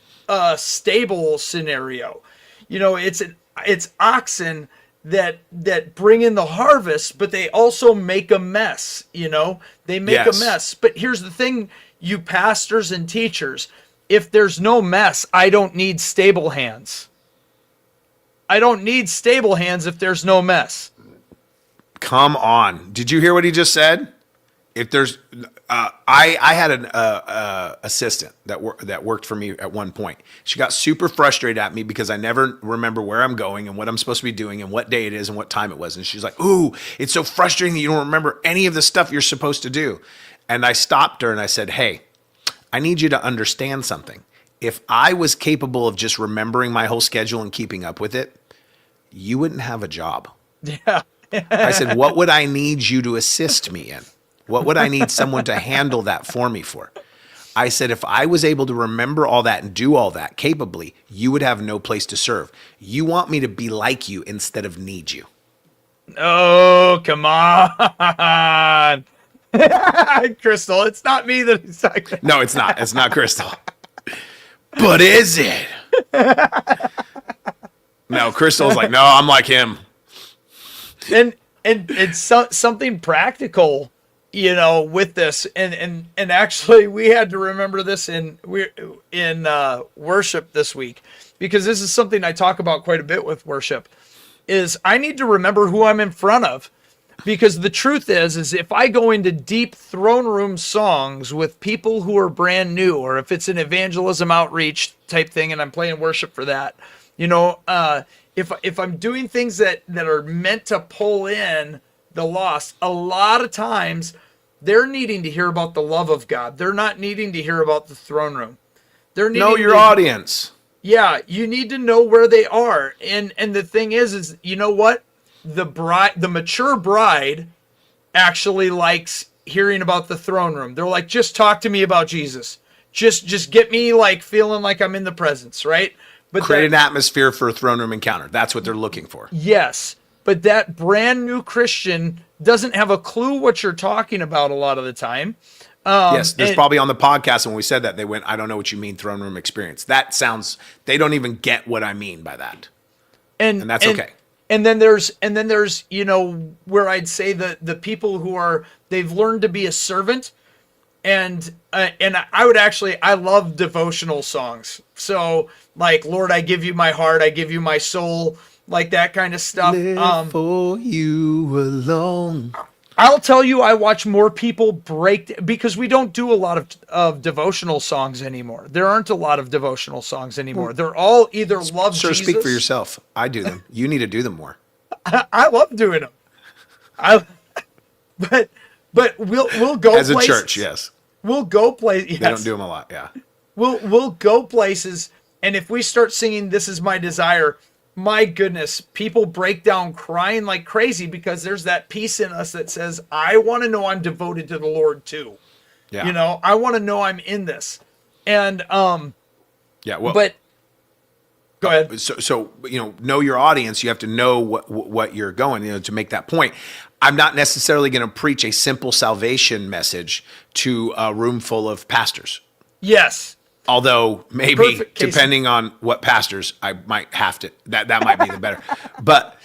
stable scenario, it's oxen that bring in the harvest, but they also make a mess. They make a mess. But here's the thing, you pastors and teachers, if there's no mess, I don't need stable hands. I don't need stable hands if there's no mess. Come on. Did you hear what he just said? If there's, I had an assistant that worked for me at one point. She got super frustrated at me because I never remember where I'm going and what I'm supposed to be doing and what day it is and what time it was. And she's like, "Ooh, it's so frustrating that you don't remember any of the stuff you're supposed to do." And I stopped her and I said, "Hey, I need you to understand something. If I was capable of just remembering my whole schedule and keeping up with it, you wouldn't have a job." Yeah. I said, "What would I need you to assist me in? What would I need someone to handle that for me for?" I said, if I was able to remember all that and do all that capably, you would have no place to serve. You want me to be like you instead of need you. Oh, come on. Crystal, it's not me that he's talking. No, it's not. It's not Crystal. But is it? No, Crystal's like, no, I'm like him. And it's something practical, with this, and actually we had to remember this in worship this week, because this is something I talk about quite a bit with worship, is I need to remember who I'm in front of. Because the truth is if I go into deep throne room songs with people who are brand new, or if it's an evangelism outreach type thing and I'm playing worship for that, if I'm doing things that are meant to pull in the lost, a lot of times they're needing to hear about the love of God. They're not needing to hear about the throne room. They're needing know your audience. Yeah, you need to know where they are. And the thing is you know what? The mature bride actually likes hearing about the throne room. They're like, just talk to me about Jesus. Just get me like feeling like I'm in the presence, right? But Create an atmosphere for a throne room encounter. That's what they're looking for. Yes, but that brand new Christian doesn't have a clue what you're talking about a lot of the time. Yes, there's probably on the podcast when we said that, they went, I don't know what you mean, throne room experience. That sounds, they don't even get what I mean by that. And that's okay. And then there's where I'd say the people who they've learned to be a servant, and I love devotional songs. So like, Lord, I give you my heart, I give you my soul, like that kind of stuff. Live for you alone. I'll tell you, I watch more people because we don't do a lot of devotional songs anymore. There aren't a lot of devotional songs anymore. They're all either love Sir, Jesus. speak for yourself. I do them. You need to do them more. I love doing them. But we'll go as a places. church. Yes, We'll go places. Yes. they don't do them a lot. Yeah, we'll go places, and if we start singing "This Is My Desire," my goodness, people break down crying like crazy, because there's that piece in us that says, I want to know I'm devoted to the Lord too. yeah. I want to know I'm in this. And Yeah, well, but go ahead. So know your audience. You have to know what you're going, to make that point. I'm not necessarily going to preach a simple salvation message to a room full of pastors. Yes. Although maybe depending on what pastors, I might have to, that might be the better, but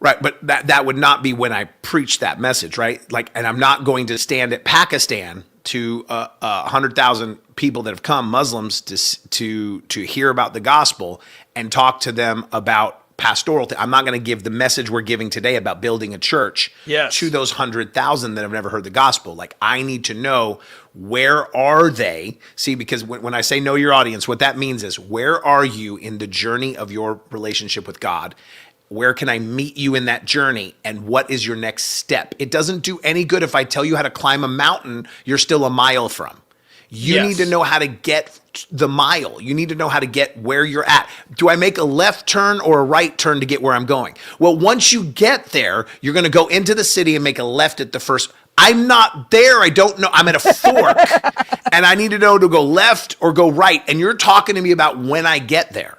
that would not be when I preach that message, right? Like, and I'm not going to stand at Pakistan to 100,000 people that have come, Muslims, to hear about the gospel and talk to them about pastoral. I'm not going to give the message we're giving today about building a church to those 100,000 that have never heard the gospel. Like, I need to know, where are they? See, because when I say know your audience, what that means is, where are you in the journey of your relationship with God? Where can I meet you in that journey? And what is your next step? It doesn't do any good if I tell you how to climb a mountain you're still a mile from. You need to know how to get the mile. You need to know how to get where you're at. Do I make a left turn or a right turn to get where I'm going? Well, once you get there, you're going to go into the city and make a left at the first. I'm not there. I don't know. I'm at a fork and I need to know to go left or go right. And you're talking to me about when I get there.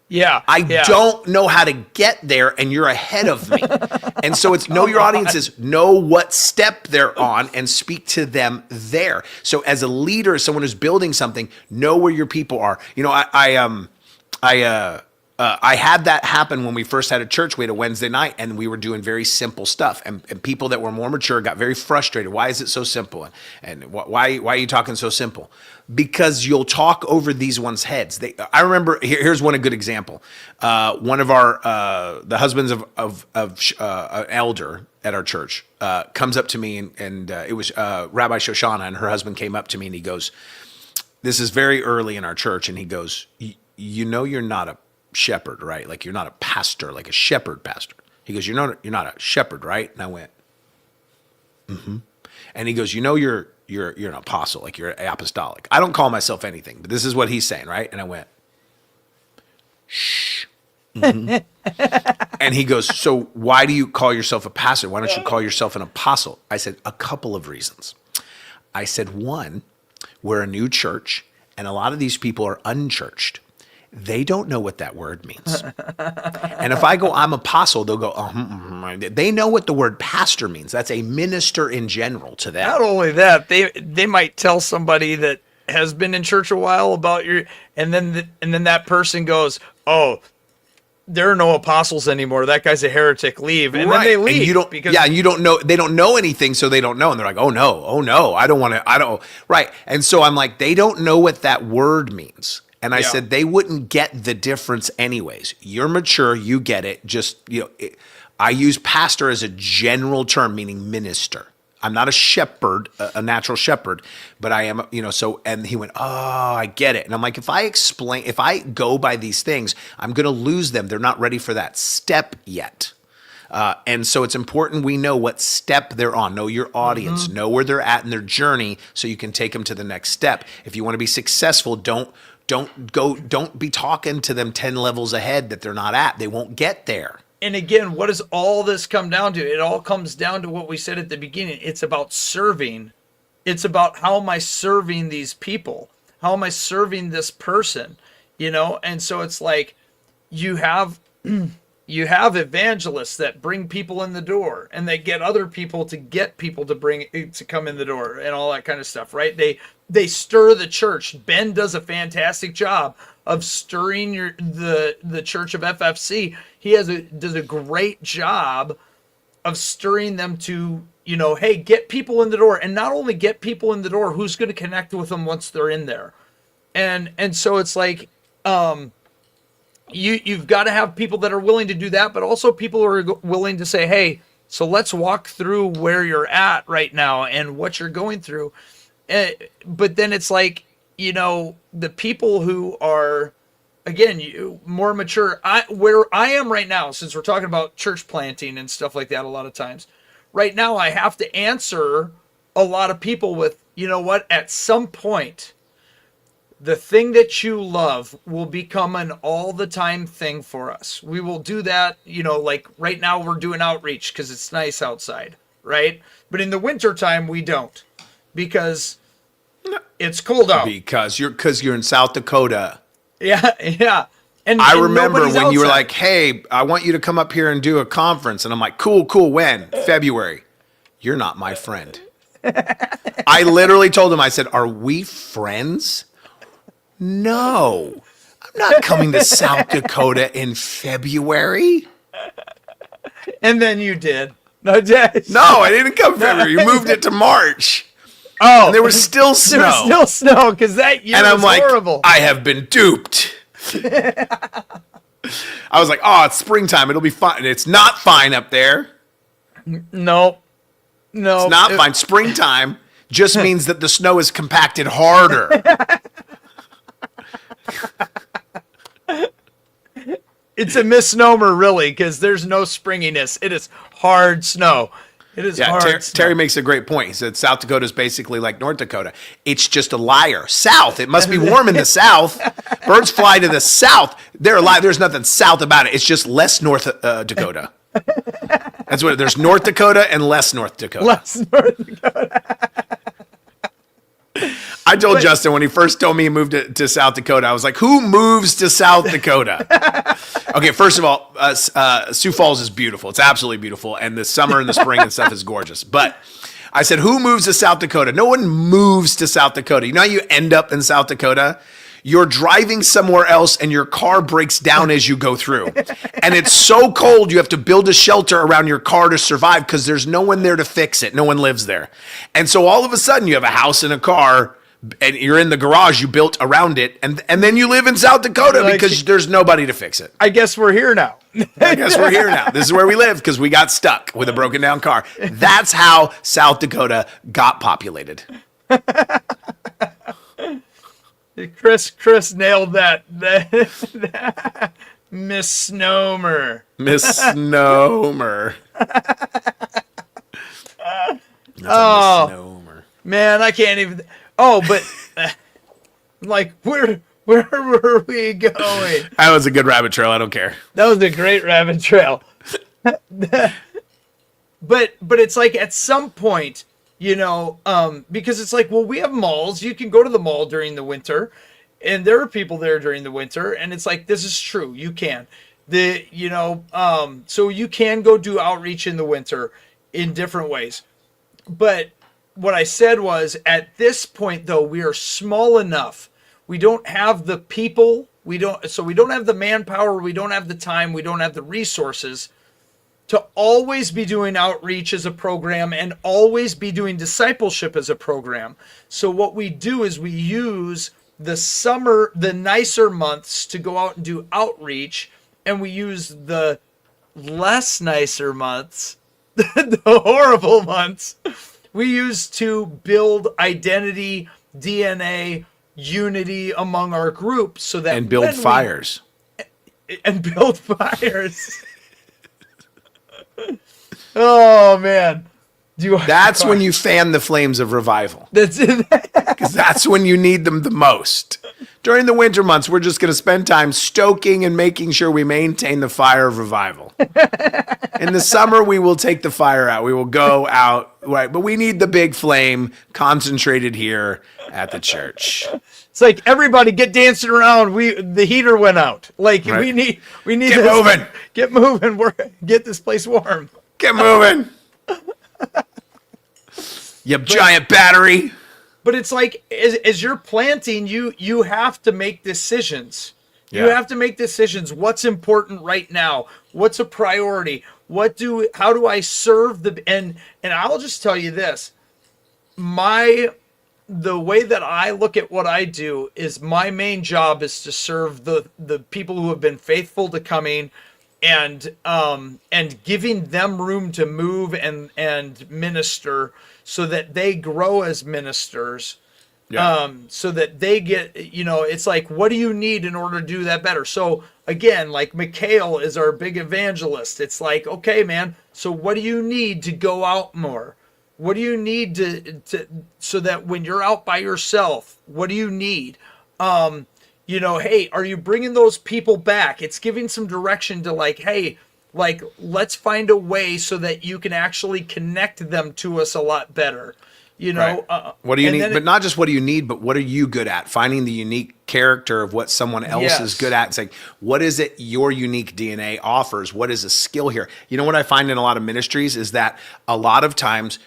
Yeah. I don't know how to get there, and you're ahead of me. And so it's know your audiences, know what step they're on, and speak to them there. So as a leader, someone who's building something, know where your people are. I had that happen when we first had a church. We had a Wednesday night, and we were doing very simple stuff. And people that were more mature got very frustrated. Why is it so simple? And why are you talking so simple? Because you'll talk over these ones' heads. I remember, here's one a good example. One of the husbands of an elder at our church comes up to me, and it was Rabbi Shoshana, and her husband came up to me, and he goes, this is very early in our church, and he goes, you're not a shepherd, right? Like, you're not a pastor, like a shepherd pastor. He goes, you're not a shepherd, right? And I went, mm-hmm. And he goes, you're an apostle, like you're apostolic. I don't call myself anything, but this is what he's saying, right? And I went, shh. Mm-hmm. And he goes, so why do you call yourself a pastor? Why don't you call yourself an apostle? I said, a couple of reasons. I said, one, we're a new church, and a lot of these people are unchurched. They don't know what that word means. And if I go, I'm apostle, they'll go, They know what the word pastor means. That's a minister in general to them. Not only that, they might tell somebody that has been in church a while about and then that person goes, oh, there are no apostles anymore. That guy's a heretic. Leave. And then they leave. And you don't know. They don't know anything, so they don't know. And they're like, oh no, I don't want to. I don't. Right. And so I'm like, they don't know what that word means. And I Yeah. said, they wouldn't get the difference anyways. You're mature, you get it. Just, I use pastor as a general term, meaning minister. I'm not a shepherd, a natural shepherd, but I am, so, and he went, oh, I get it. And I'm like, if I go by these things, I'm going to lose them. They're not ready for that step yet. And so it's important we know what step they're on, know your audience, know where they're at in their journey so you can take them to the next step. If you want to be successful, don't be talking to them 10 levels ahead that they're not at. They won't get there. And again, what does all this come down to? It all comes down to what we said at the beginning. It's about serving. It's about how am I serving these people? How am I serving this person? And so it's like you have evangelists that bring people in the door, and they get other people to get people to come in the door and all that kind of stuff, right? They stir the church. Ben does a fantastic job of stirring the church of FFC. He does a great job of stirring them to, hey, get people in the door, and not only get people in the door, who's going to connect with them once they're in there. And so it's like, you've got to have people that are willing to do that, but also people who are willing to say, hey, so let's walk through where you're at right now and what you're going through. But then it's like, the people who are, again, more mature, where I am right now, since we're talking about church planting and stuff like that a lot of times, right now I have to answer a lot of people with, what, at some point, the thing that you love will become an all the time thing for us. We will do that, like right now we're doing outreach because it's nice outside, right? But in the winter time, we don't, because it's cold out. Because you're in South Dakota. Yeah. And I remember when outside. you were like, hey, I want you to come up here and do a conference. And I'm like, cool. When? February. You're not my friend. I literally told him, I said, are we friends? No, I'm not coming to South Dakota in February. And then you did. No, I didn't come February. You moved it to March. Oh, and there was still snow. There was still snow because that year and I'm was like, horrible. I have been duped. I was like, oh, it's springtime. It'll be fine. It's not fine up there. No. It's not fine. Springtime just means that the snow is compacted harder. It's a misnomer, really, because there's no springiness. It is hard snow. It is hard snow. Terry makes a great point. He said South Dakota is basically like North Dakota. It's just a liar. South. It must be warm in the South. Birds fly to the South. They're alive. There's nothing South about it. It's just less North Dakota. That's what. There's North Dakota and less North Dakota. Less North Dakota. I told Justin when he first told me he moved to South Dakota, I was like, who moves to South Dakota? Okay, first of all, Sioux Falls is beautiful. It's absolutely beautiful. And the summer and the spring and stuff is gorgeous. But I said, who moves to South Dakota? No one moves to South Dakota. You know how you end up in South Dakota? You're driving somewhere else and your car breaks down as you go through. And it's so cold, you have to build a shelter around your car to survive because there's no one there to fix it. No one lives there. And so all of a sudden you have a house and a car and you're in the garage you built around it. And then you live in South Dakota because there's nobody to fix it. I guess we're here now. I guess we're here now. This is where we live because we got stuck with a broken down car. That's how South Dakota got populated. Chris nailed that misnomer. Misnomer. Misnomer. Man, I can't even. Oh, but like where were we going? That was a good rabbit trail. I don't care. That was a great rabbit trail. But it's like at some point, because it's like, well, we have malls. You can go to the mall during the winter, and there are people there during the winter. And it's like, this is true. You can. So you can go do outreach in the winter in different ways. But what I said was, at this point, though, we are small enough. We don't have the people. We don't have the manpower. We don't have the time. We don't have the resources to always be doing outreach as a program and always be doing discipleship as a program. So what we do is we use the summer, the nicer months to go out and do outreach, and we use the less nicer months, the horrible months, we use to build identity, DNA, unity among our group, so that And build fires. And build fires. Oh man. That's when you fan the flames of revival. That's it. Because that's when you need them the most. During the winter months, we're just going to spend time stoking and making sure we maintain the fire of revival. In the summer, we will take the fire out. We will go out, right? But we need the big flame concentrated here at the church. It's like, everybody get dancing around. The heater went out. Like, right. we need get moving. Get moving. Get this place warm. Get moving. You giant battery. But it's like, as you're planting, you have to make decisions. Yeah. You have to make decisions. What's important right now? What's a priority? How do I serve and I'll just tell you this. The way that I look at what I do is my main job is to serve the people who have been faithful to coming, and giving them room to move and minister, so that they grow as ministers. Yeah. So that they get, it's like, what do you need in order to do that better? So again, like Mikhail is our big evangelist. It's like, okay, man, so what do you need to go out more? What do you need to so that when you're out by yourself, what do you need? Hey, are you bringing those people back? It's giving some direction to like, hey, like, let's find a way so that you can actually connect them to us a lot better. Right. What do you need? But not just what do you need, but what are you good at? Finding the unique character of what someone else is good at. It's like, what is it your unique DNA offers? What is a skill here? You know what I find in a lot of ministries is that a lot of times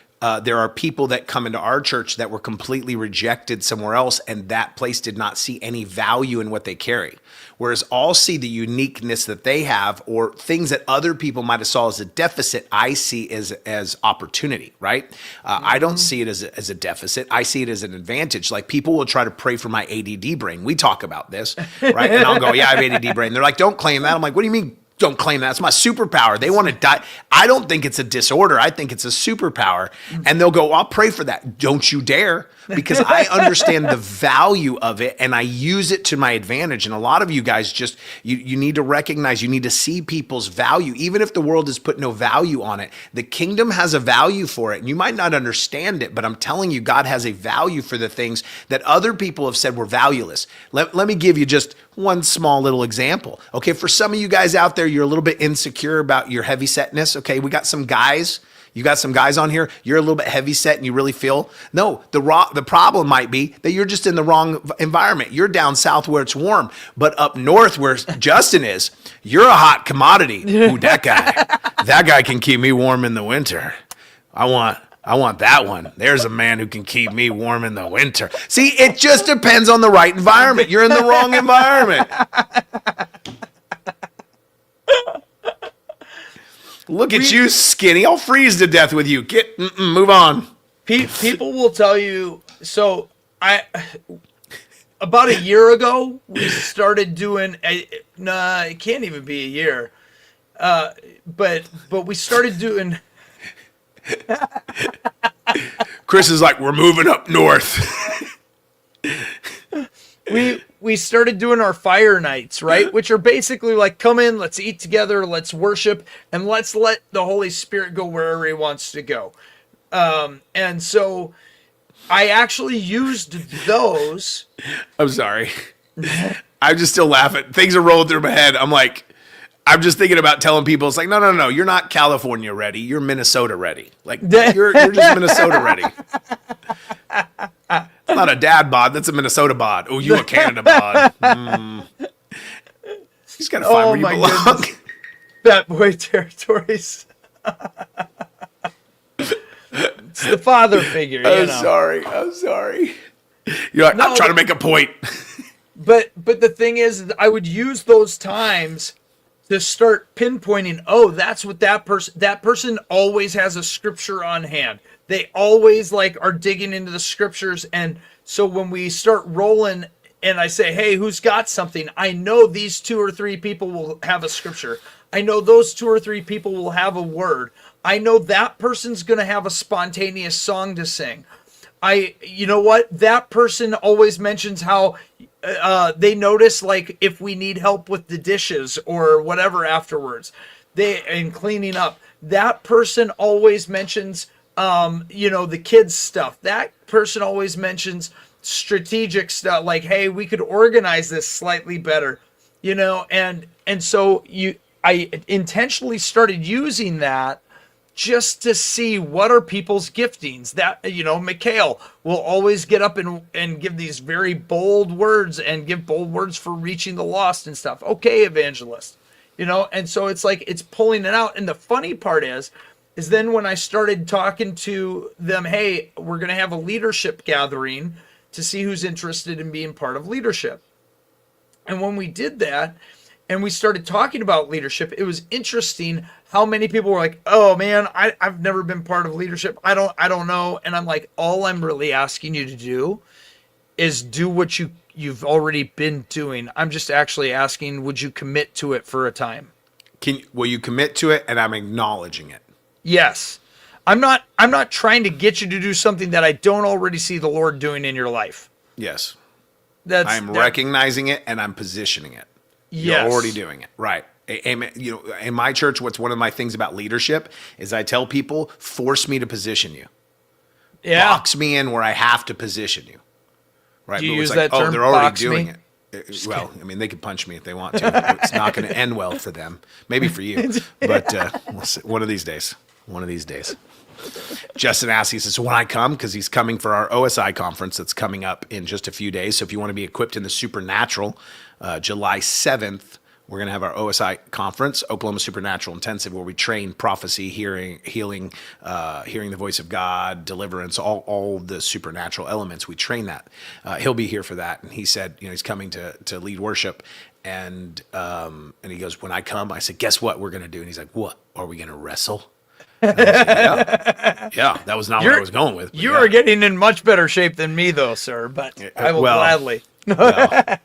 there are people that come into our church that were completely rejected somewhere else, and that place did not see any value in what they carry. Whereas I'll see the uniqueness that they have, or things that other people might have saw as a deficit, I see as opportunity, right? I don't see it as a deficit. I see it as an advantage. Like, people will try to pray for my ADD brain. We talk about this, right? And I'll go, yeah, I have ADD brain. They're like, don't claim that. I'm like, what do you mean? Don't claim that. It's my superpower. They want to die. I don't think it's a disorder. I think it's a superpower. And they'll go, I'll pray for that. Don't you dare. Because I understand the value of it, and I use it to my advantage. And a lot of you guys just, you need to recognize, you need to see people's value. Even if the world has put no value on it, the kingdom has a value for it. And you might not understand it, but I'm telling you, God has a value for the things that other people have said were valueless. Let me give you just one small little example. Okay, for some of you guys out there, you're a little bit insecure about your heavy setness. Okay, we got some guys. You got some guys on here, you're a little bit heavy set and you really feel. No, the problem might be that you're just in the wrong environment. You're down south where it's warm, but up north where Justin is, you're a hot commodity. Ooh, that guy can keep me warm in the winter. I want that one. There's a man who can keep me warm in the winter. See, it just depends on the right environment. You're in the wrong environment. Look at you, skinny. I'll freeze to death with you. Move on. People will tell you. So about a year ago, we started doing. It can't even be a year. But we started doing. Chris is like, we're moving up north. We started doing our fire nights, right? Which are basically like, come in, let's eat together, let's worship, and let's let the Holy Spirit go wherever he wants to go. And so I actually used those. I'm sorry. I'm just still laughing. Things are rolling through my head. I'm just thinking about telling people, it's like, no, you're not California ready. You're Minnesota ready. Like, you're just Minnesota ready. It's not a dad bod. That's a Minnesota bod. Oh, you a Canada bod. He's got to find where you belong. Goodness. Fat boy territories. It's the father figure. I'm sorry. You're like, I'm trying to make a point. But the thing is, I would use those times to start pinpointing, oh, that's what that person always has a scripture on hand. They always are digging into the scriptures. And so when we start rolling and I say, hey, who's got something? I know these 2 or 3 people will have a scripture. I know those 2 or 3 people will have a word. I know that person's going to have a spontaneous song to sing. You know what? That person always mentions how they notice, like, if we need help with the dishes or whatever afterwards, and cleaning up. That person always mentions, the kids stuff. That person always mentions strategic stuff, like, hey, we could organize this slightly better, and so I intentionally started using that just to see what are people's giftings. That, Mikhail will always get up and give these very bold words and give bold words for reaching the lost and stuff. Okay, evangelist, and so it's like, it's pulling it out. And the funny part is then when I started talking to them, hey, we're going to have a leadership gathering to see who's interested in being part of leadership. And when we did that, and we started talking about leadership, it was interesting how many people were like, oh man, I've never been part of leadership. I don't know. And I'm like, all I'm really asking you to do is do what you've already been doing. I'm just actually asking, would you commit to it for a time? Will you commit to it? And I'm acknowledging it. Yes. I'm not trying to get you to do something that I don't already see the Lord doing in your life. Yes. I'm recognizing it and I'm positioning it. Yes. You're already doing it. Right. Amen. In my church, what's one of my things about leadership is I tell people, force me to position you. Yeah. Box me in where I have to position you. Right. Do you but use it's that like, term, oh, they're already box doing me? it. Well, I mean, they could punch me if they want to. It's not going to end well for them. Maybe for you. But we'll see. One of these days. Justin asks, he says, so when I come, because he's coming for our OSI conference that's coming up in just a few days. So if you want to be equipped in the supernatural, July 7th, we're going to have our OSI conference, Oklahoma Supernatural Intensive, where we train prophecy, hearing, healing, hearing the voice of God, deliverance, all the supernatural elements. We train that. He'll be here for that. And he said, he's coming to lead worship. And he goes, when I come, I said, guess what we're going to do? And he's like, what? Are we going to wrestle? Like, yeah, that was not what I was going with. You are getting in much better shape than me, though, sir. But I will gladly. That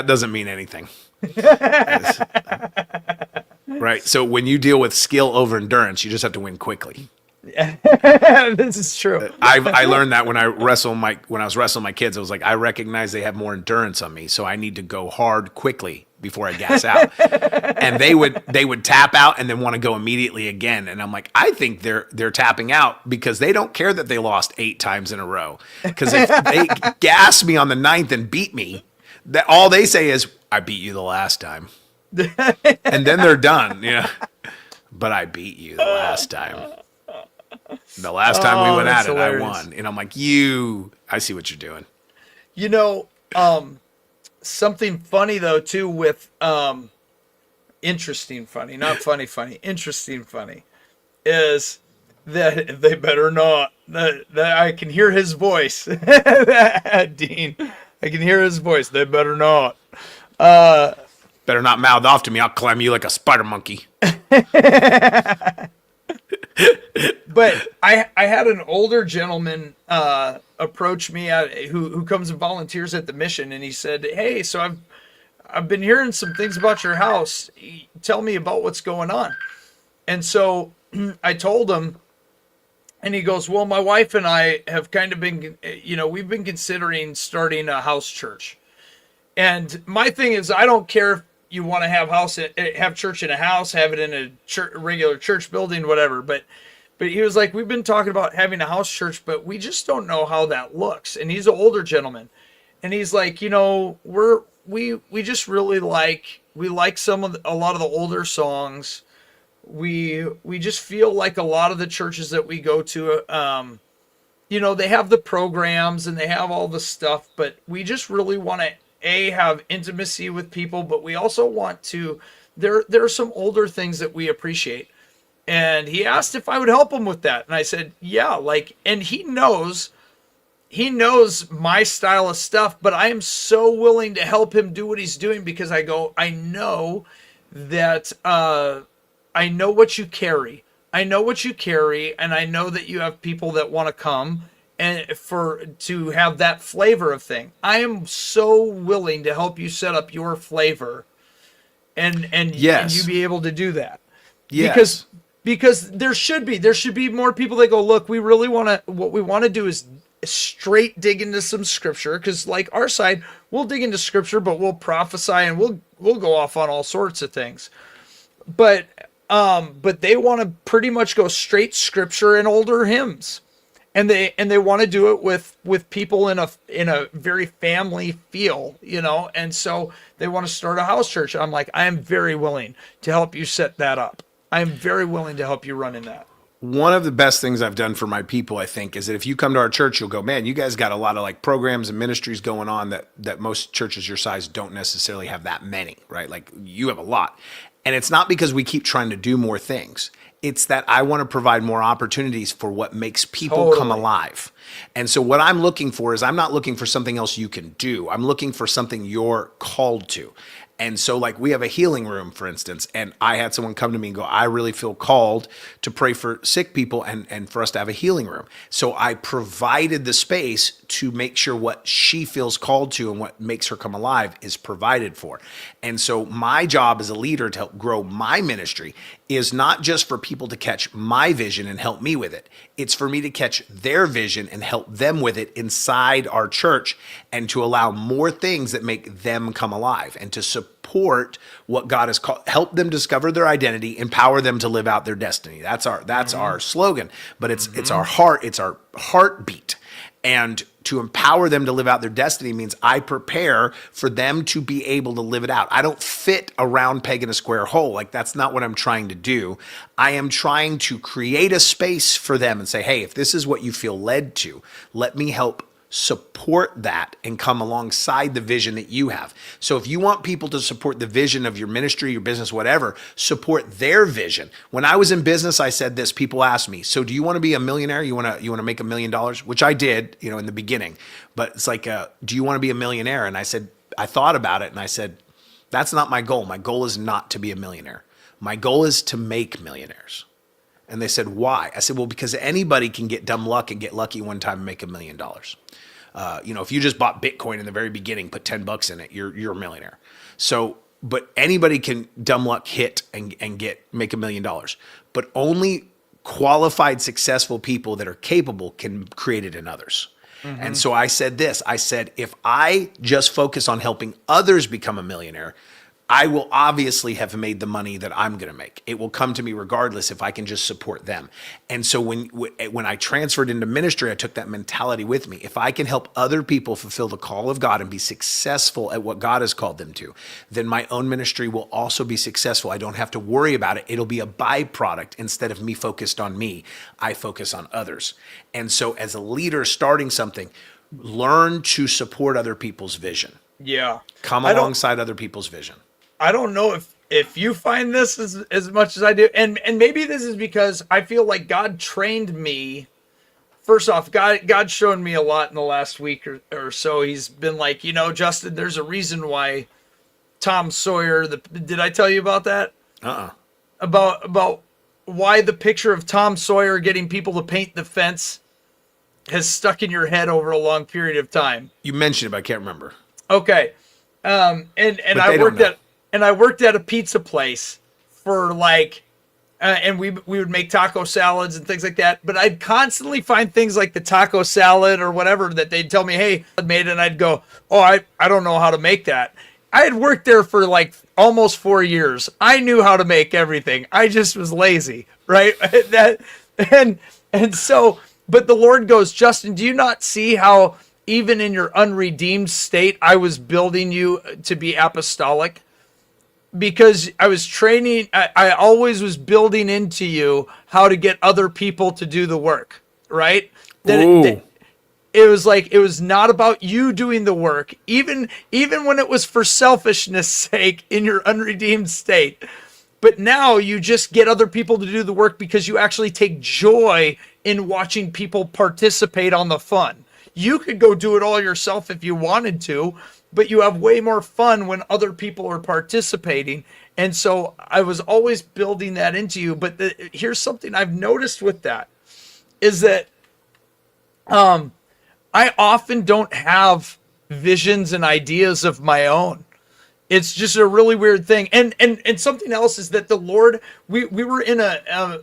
doesn't mean anything, right? So when you deal with skill over endurance, you just have to win quickly. This is true. I learned that when I was wrestling my kids. I was like, I recognize they have more endurance on me, so I need to go hard quickly before I gas out. And they would tap out and then want to go immediately again. And I'm like, I think they're tapping out because they don't care that they lost 8 times in a row. Because if they gas me on the 9th and beat me, that all they say is, I beat you the last time. And then they're done. Yeah. But I beat you the last time. The last time we went at it, hilarious. I won. And I'm like, I see what you're doing. Something funny though too with interesting funny, not funny, interesting funny, is that they better not. That I can hear his voice, Dean. I can hear his voice. They better not. Better not mouth off to me. I'll climb you like a spider monkey. But I had an older gentleman approach me who comes and volunteers at the mission, and he said, "Hey, so I've been hearing some things about your house. Tell me about what's going on." And so I told him, and he goes, "Well, my wife and I have kind of been, we've been considering starting a house church." And my thing is, I don't care if you want to have church in a house, have it in a regular church building, whatever. But he was like, we've been talking about having a house church, but we just don't know how that looks. And he's an older gentleman, and he's like, we just really like a lot of the older songs. We just feel like a lot of the churches that we go to, they have the programs and they have all the stuff, but we just really want to have intimacy with people, but we also want to, there are some older things that we appreciate. And he asked if I would help him with that. And I said, yeah, and he knows my style of stuff, but I am so willing to help him do what he's doing because I know that, I know what you carry. And I know that you have people that want to come and to have that flavor of thing. I am so willing to help you set up your flavor, and Yes. you be able to do that. Yes. Because there should be more people that go, look, what we want to do is straight dig into some scripture, because like our side, we'll dig into scripture, but we'll prophesy and we'll go off on all sorts of things. But they want to pretty much go straight scripture and older hymns. And they want to do it with people in a very family feel, and so they want to start a house church. I'm like, I am very willing to help you set that up. I am very willing to help you run in that. One of the best things I've done for my people, I think, is that if you come to our church, you'll go, man, you guys got a lot of like programs and ministries going on that most churches your size don't necessarily have that many, right? Like you have a lot. And it's not because we keep trying to do more things. It's that I want to provide more opportunities for what makes people come alive. And so what I'm looking for is, I'm not looking for something else you can do. I'm looking for something you're called to. And so like we have a healing room, for instance, and I had someone come to me and go, I really feel called to pray for sick people and for us to have a healing room. So I provided the space to make sure what she feels called to and what makes her come alive is provided for. And so my job as a leader to help grow my ministry is not just for people to catch my vision and help me with it. It's for me to catch their vision and help them with it inside our church, and to allow more things that make them come alive, and to support what God has called, help them discover their identity, empower them to live out their destiny. That's our slogan, but it's our heart, it's our heartbeat. And to empower them to live out their destiny means I prepare for them to be able to live it out. I don't fit a round peg in a square hole. Like, that's not what I'm trying to do. I am trying to create a space for them and say, hey, if this is what you feel led to, let me help support that and come alongside the vision that you have. So if you want people to support the vision of your ministry, your business, whatever, support their vision. When I was in business, I said this, people asked me, so do you want to be a millionaire? You want to make $1 million? Which I did, in the beginning, but it's like, do you want to be a millionaire? And I said, I thought about it and I said, that's not my goal. My goal is not to be a millionaire. My goal is to make millionaires. And they said, why? I said, well, because anybody can get dumb luck and get lucky one time and make $1 million. If you just bought Bitcoin in the very beginning, put $10 in it, you're a millionaire. So, but anybody can dumb luck hit and make $1 million. But only qualified, successful people that are capable can create it in others. Mm-hmm. And so I said this, if I just focus on helping others become a millionaire, I will obviously have made the money that I'm going to make. It will come to me regardless if I can just support them. And so when I transferred into ministry, I took that mentality with me. If I can help other people fulfill the call of God and be successful at what God has called them to, then my own ministry will also be successful. I don't have to worry about it. It'll be a byproduct. Instead of me focused on me, I focus on others. And so as a leader starting something, learn to support other people's vision. Yeah. Come alongside other people's vision. I don't know if you find this as much as I do. And maybe this is because I feel like God trained me. First off, God's shown me a lot in the last week or so. He's been like, Justin, there's a reason why Tom Sawyer, did I tell you about that? About why the picture of Tom Sawyer getting people to paint the fence has stuck in your head over a long period of time. You mentioned it, but I can't remember. Okay. I worked at a pizza place for and we would make taco salads and things like that. But I'd constantly find things like the taco salad or whatever that they'd tell me, hey, I made it. And I'd go, oh, I don't know how to make that. I had worked there for almost 4 years. I knew how to make everything. I just was lazy, right? So, but the Lord goes, Justin, do you not see how even in your unredeemed state, I was building you to be apostolic? Because I was training, I always was building into you how to get other people to do the work, right? It was not about you doing the work, even when it was for selfishness sake in your unredeemed state. But now you just get other people to do the work because you actually take joy in watching people participate on the fun. You could go do it all yourself if you wanted to, but you have way more fun when other people are participating. And so I was always building that into you. But here's something I've noticed with that is that I often don't have visions and ideas of my own. It's just a really weird thing. And something else is that the Lord, we were in a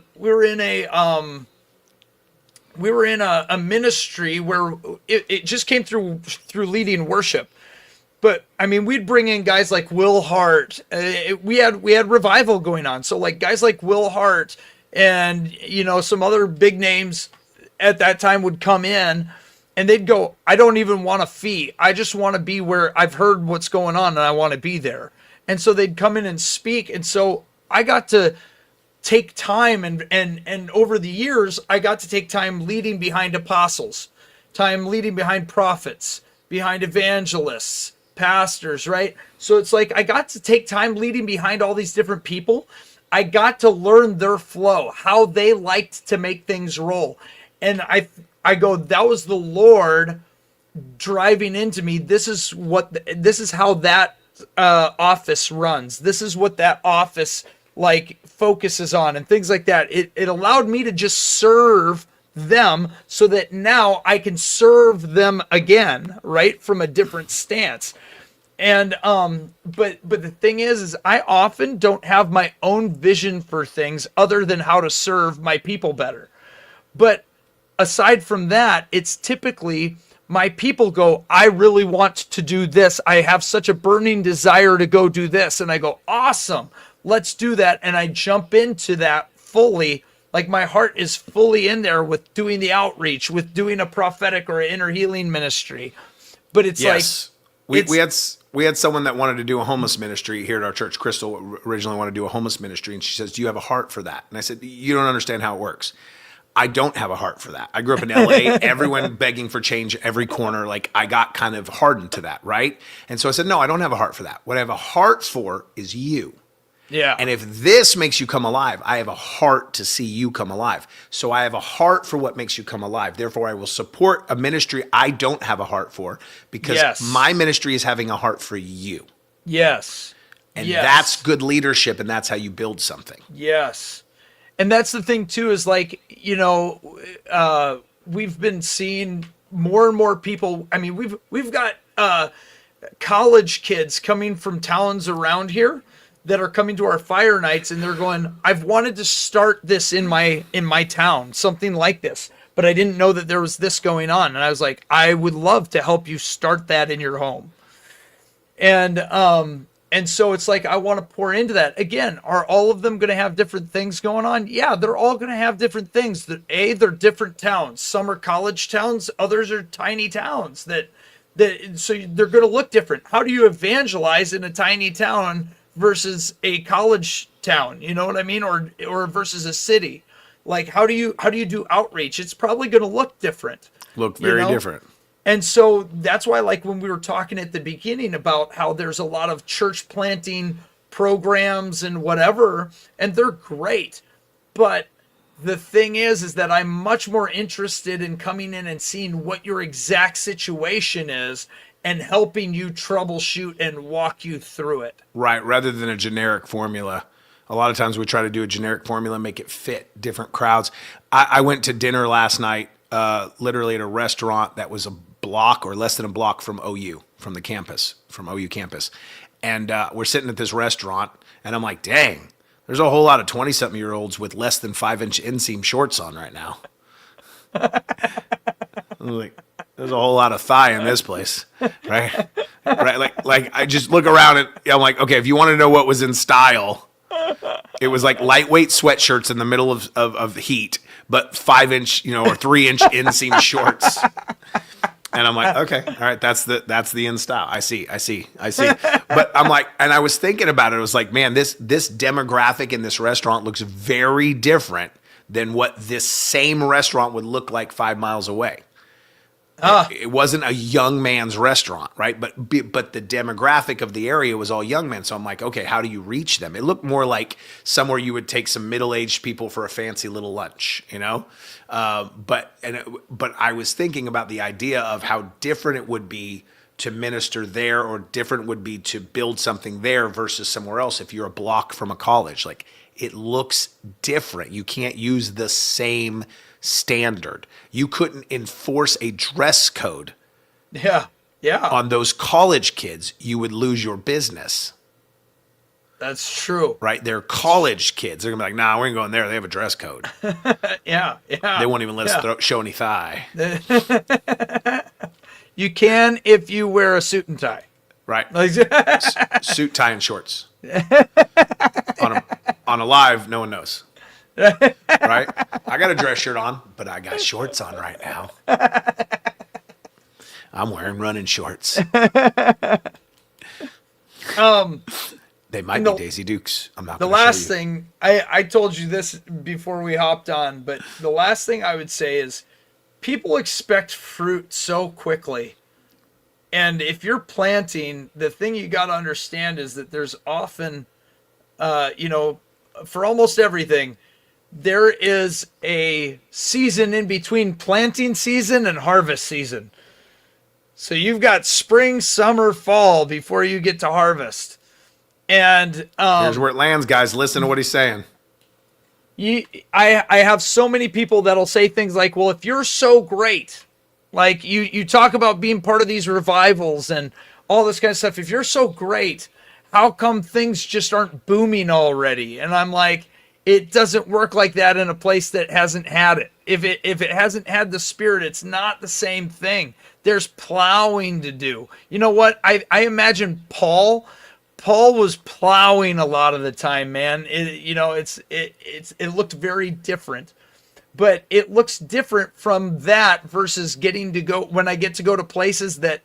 ministry where it just came through leading worship. But I mean, we'd bring in guys like Will Hart. We had revival going on. So like guys like Will Hart and some other big names at that time would come in, and they'd go, I don't even want a fee. I just want to be where I've heard what's going on and I want to be there. And so they'd come in and speak. And so I got to take time and over the years, I got to take time leading behind apostles, time leading behind prophets, behind evangelists, pastors, right? So it's like I got to take time leading behind all these different people. I got to learn their flow, how they liked to make things roll. And I go, that was the Lord driving into me. This is how that office runs. This is what that office like focuses on and things like that. It allowed me to just serve them so that now I can serve them again, right? From a different stance. And but the thing is I often don't have my own vision for things other than how to serve my people better. But aside from that, it's typically my people go, I really want to do this. I have such a burning desire to go do this. And I go, awesome, let's do that. And I jump into that fully. Like my heart is fully in there with doing the outreach, with doing a prophetic or an inner healing ministry. But it's we had someone that wanted to do a homeless ministry here at our church. Crystal originally wanted to do a homeless ministry. And she says, do you have a heart for that? And I said, you don't understand how it works. I don't have a heart for that. I grew up in LA, everyone begging for change every corner. Like I got kind of hardened to that, right? And so I said, no, I don't have a heart for that. What I have a heart for is you. Yeah. And if this makes you come alive, I have a heart to see you come alive. So I have a heart for what makes you come alive. Therefore, I will support a ministry I don't have a heart for because my ministry is having a heart for you. Yes. And that's good leadership, and that's how you build something. Yes. And that's the thing too, is like, we've been seeing more and more people. I mean, we've got college kids coming from towns around here that are coming to our fire nights, and they're going, I've wanted to start this in my town, something like this, but I didn't know that there was this going on. And I was like, I would love to help you start that in your home. And so it's like, I want to pour into that. Again, are all of them going to have different things going on? Yeah, they're all going to have different things. They're different towns. Some are college towns. Others are tiny towns so they're going to look different. How do you evangelize in a tiny town versus a college town? You know what I mean? Or versus a city? Like, how do you do outreach? It's probably going to look different. Look very different. And so that's why, like when we were talking at the beginning about how there's a lot of church planting programs and whatever, and they're great. But the thing is that I'm much more interested in coming in and seeing what your exact situation is and helping you troubleshoot and walk you through it. Right, rather than a generic formula. A lot of times we try to do a generic formula, make it fit different crowds. I went to dinner last night, literally at a restaurant that was a block or less than a block from OU, from OU campus. And we're sitting at this restaurant, and I'm like, dang, there's a whole lot of 20-something-year-olds with less than 5-inch inseam shorts on right now. I'm like, there's a whole lot of thigh in this place, right? Right, like I just look around and I'm like, okay, if you want to know what was in style, it was like lightweight sweatshirts in the middle of heat, but 5-inch, or 3-inch inseam shorts. And I'm like, okay, all right, that's the in style. I see. But I'm like, and I was thinking about it. I was like, man, this demographic in this restaurant looks very different than what this same restaurant would look like 5 miles away. It wasn't a young man's restaurant, right? But the demographic of the area was all young men. So I'm like, okay, how do you reach them? It looked more like somewhere you would take some middle-aged people for a fancy little lunch, But I was thinking about the idea of how different it would be to minister there, or different would be to build something there versus somewhere else. If you're a block from a college, like it looks different. You can't use the same standard. You couldn't enforce a dress code Yeah. Yeah. on those college kids. You would lose your business. That's true. Right? They're college kids. They're going to be like, nah, we ain't going there. They have a dress code. Yeah. Yeah. They won't even let us show any thigh. You can if you wear a suit and tie. Right? Like, Suit, tie, and shorts. On a live, no one knows. Right? I got a dress shirt on, but I got shorts on right now. I'm wearing running shorts. They might be Daisy Dukes. I'm not the gonna show last you. thing, I told you this before we hopped on, but the last thing I would say is people expect fruit so quickly. And if you're planting, the thing you got to understand is that there's often, for almost everything, there is a season in between planting season and harvest season. So you've got spring, summer, fall before you get to harvest. And Here's where it lands, guys. Listen to what he's saying. I have so many people that'll say things like, well, if you're so great, like you talk about being part of these revivals and all this kind of stuff. If you're so great, how come things just aren't booming already? And I'm like, it doesn't work like that in a place that hasn't had it. If it hasn't had the Spirit, it's not the same thing. There's plowing to do. You know what? I imagine Paul was plowing a lot of the time, man. It looked very different. But it looks different from that versus getting to go when I get to go to places that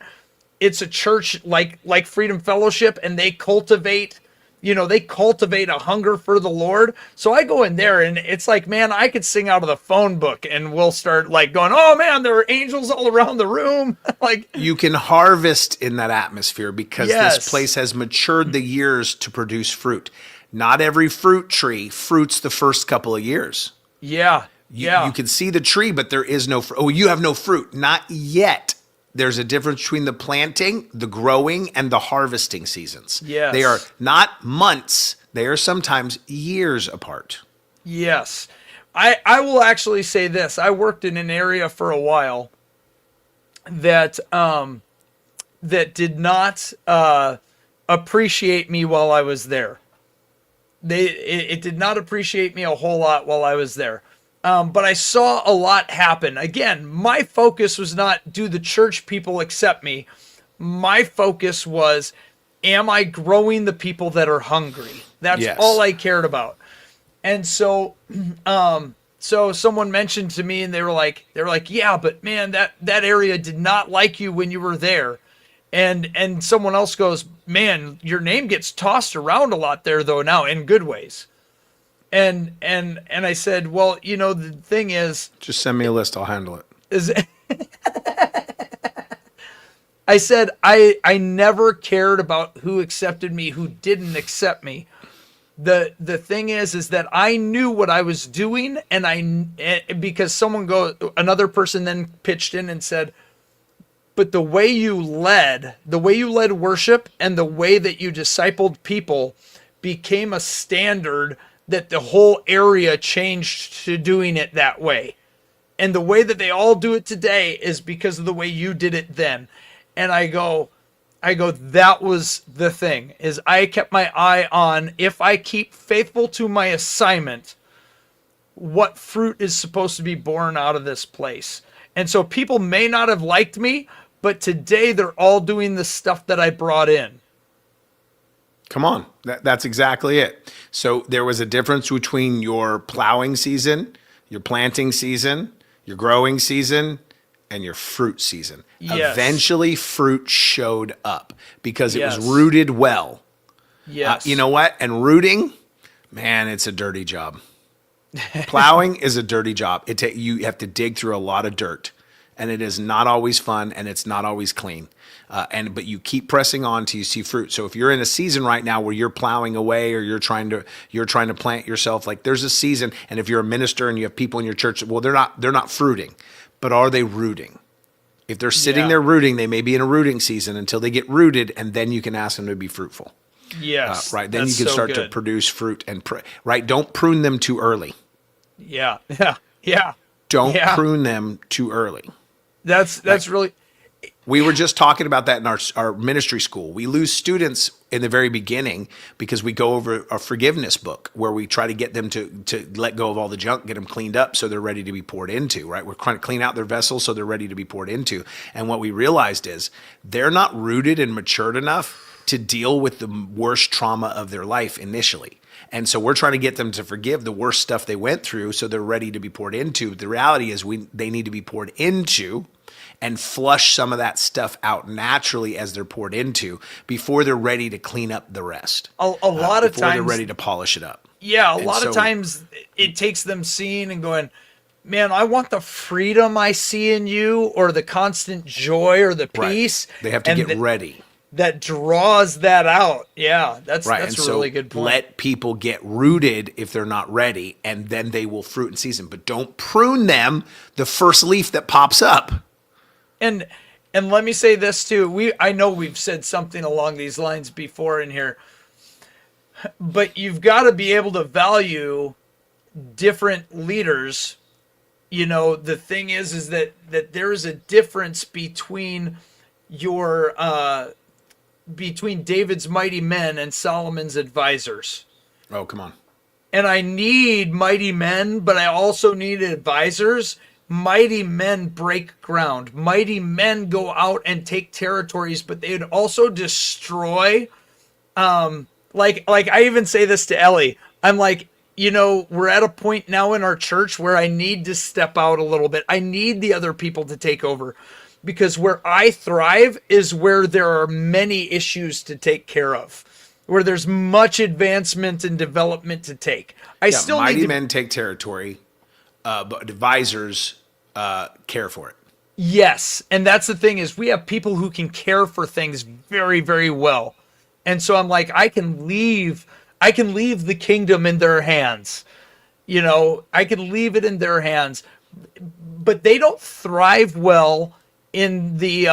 it's a church like Freedom Fellowship and they cultivate a hunger for the Lord. So I go in there and it's like, man, I could sing out of the phone book and we'll start like going, oh man, there are angels all around the room. Like You can harvest in that atmosphere because Yes. this place has matured the years to produce fruit. Not every fruit tree fruits the first couple of years. yeah. You can see the tree, but there is no fruit. Oh, you have no fruit. Not yet. There's a difference between the planting, the growing, and the harvesting seasons. Yes. They are not months. They are sometimes years apart. Yes. I will actually say this. I worked in an area for a while that did not appreciate me while I was there. It did not appreciate me a whole lot while I was there. But I saw a lot happen. Again, my focus was not, do the church people accept me? My focus was, am I growing the people that are hungry? That's Yes. all I cared about. And so, so someone mentioned to me and they were like, yeah, but man, that area did not like you when you were there. And someone else goes, man, your name gets tossed around a lot there though now in good ways. And I said, well, the thing is, Just send me a list. I'll handle it. I said, I never cared about who accepted me, who didn't accept me. The thing is that I knew what I was doing, and because another person then pitched in and said, but the way you led worship and the way that you discipled people became a standard that the whole area changed to doing it that way. And the way that they all do it today is because of the way you did it then. And I go, that was the thing, is I kept my eye on, if I keep faithful to my assignment, what fruit is supposed to be born out of this place. And so people may not have liked me, but today they're all doing the stuff that I brought in. Come on. That's exactly it. So there was a difference between your plowing season, your planting season, your growing season, and your fruit season. Yes. Eventually, fruit showed up because it Yes. was rooted well. Yes. You know what? And rooting, man, it's a dirty job. Plowing is a dirty job. You have to dig through a lot of dirt, and it is not always fun, and it's not always clean. But you keep pressing on till you see fruit. So if you're in a season right now where you're plowing away or you're trying to plant yourself, like there's a season, and if you're a minister and you have people in your church, well, they're not fruiting, but are they rooting? If they're sitting Yeah. there rooting, they may be in a rooting season until they get rooted, and then you can ask them to be fruitful. Yes. Right. Then you that's can so start to good. produce fruit right. Don't prune them too early. Yeah. Yeah. Yeah. Don't Yeah. prune them too early. That's really. We were just talking about that in our ministry school. We lose students in the very beginning because we go over a forgiveness book where we try to get them to let go of all the junk, get them cleaned up so they're ready to be poured into, right? We're trying to clean out their vessels so they're ready to be poured into. And what we realized is they're not rooted and matured enough to deal with the worst trauma of their life initially. And so we're trying to get them to forgive the worst stuff they went through so they're ready to be poured into. The reality is they need to be poured into and flush some of that stuff out naturally as they're poured into before they're ready to clean up the rest. A lot of before they're times, ready to polish it up. yeah, a And lot so- of times it takes them seeing and going, man, I want the freedom I see in you, or the constant joy, or the Right. peace. They have to and get ready. that draws that out. Yeah, that's Right. that's And a really good point. let people get rooted if they're not ready, and then they will fruit in season. But don't prune them the first leaf that pops up. And let me say this too. I know we've said something along these lines before in here, but you've got to be able to value different leaders. You know, the thing is that there is a difference between between David's mighty men and Solomon's advisors. Oh, come on. And I need mighty men, but I also need advisors. Mighty men break ground. Mighty men go out and take territories, but they would also destroy. Like I even say this to Ellie. I'm like, you know, we're at a point now in our church where I need to step out a little bit. I need the other people to take over, because where I thrive is where there are many issues to take care of, where there's much advancement and development to take. I still Mighty need to, men take territory, but advisors care for it. yes, and that's the thing, is we have people who can care for things very, very well. And so I'm like, I can leave the kingdom in their hands. You know, I can leave it in their hands. But they don't thrive well in the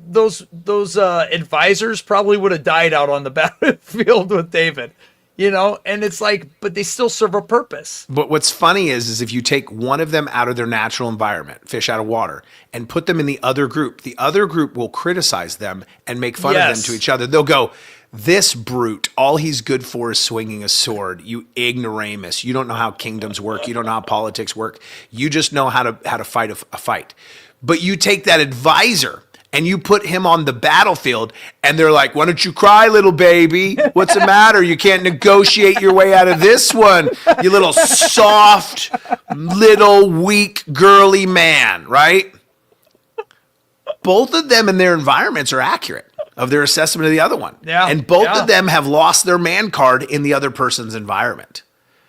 those advisors probably would have died out on the battlefield with David. You know, and it's like, but they still serve a purpose. But what's funny is if you take one of them out of their natural environment, fish out of water, and put them in the other group will criticize them and make fun of them Yes. to each other. They'll go, this brute, all he's good for is swinging a sword. You ignoramus. You don't know how kingdoms work. You don't know how politics work. You just know how to fight a fight. But you take that advisor and you put him on the battlefield, and they're like, why don't you cry, little baby? What's the matter? You can't negotiate your way out of this one, you little soft, little, weak, girly man, right? Both of them in their environments are accurate of their assessment of the other one. Yeah, And both yeah. of them have lost their man card in the other person's environment.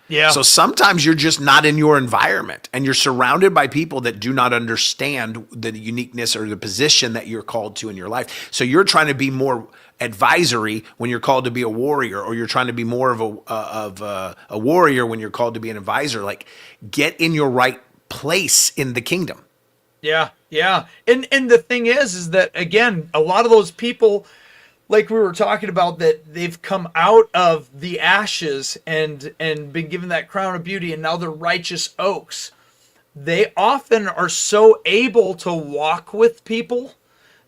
Yeah. So sometimes you're just not in your environment, and you're surrounded by people that do not understand the uniqueness or the position that you're called to in your life. So you're trying to be more advisory when you're called to be a warrior, or you're trying to be more of a warrior when you're called to be an advisor. Like, get in your right place in the kingdom. Yeah, yeah. And the thing is that, again, a lot of those people, like we were talking about, that they've come out of the ashes and been given that crown of beauty, and now they're righteous oaks. They often are so able to walk with people.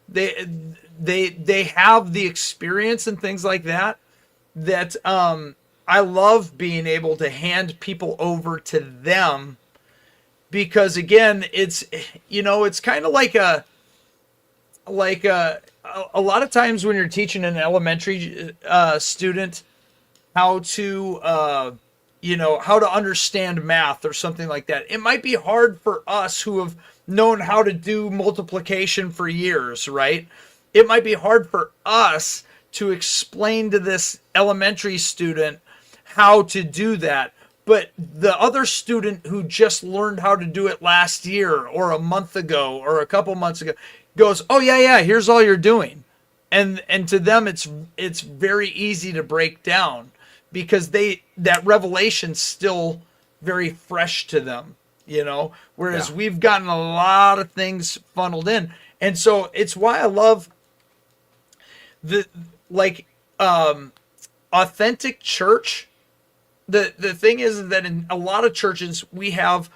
They have the experience and things like that. That I love being able to hand people over to them, because again, it's, you know, it's kind of like a lot of times when you're teaching an elementary student how to how to understand math or something like that, it might be hard for us who have known how to do multiplication for years, right? It might be hard for us to explain to this elementary student how to do that. But the other student who just learned how to do it last year or a month ago or a couple months ago goes, oh yeah, here's all you're doing. And to them it's very easy to break down, because that revelation's still very fresh to them, you know, whereas we've gotten a lot of things funneled in. And so it's why I love authentic church, the thing is that in a lot of churches, we have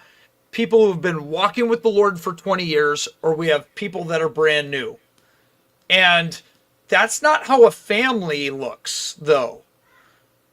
people who've been walking with the Lord for 20 years, or we have people that are brand new. And that's not how a family looks, though.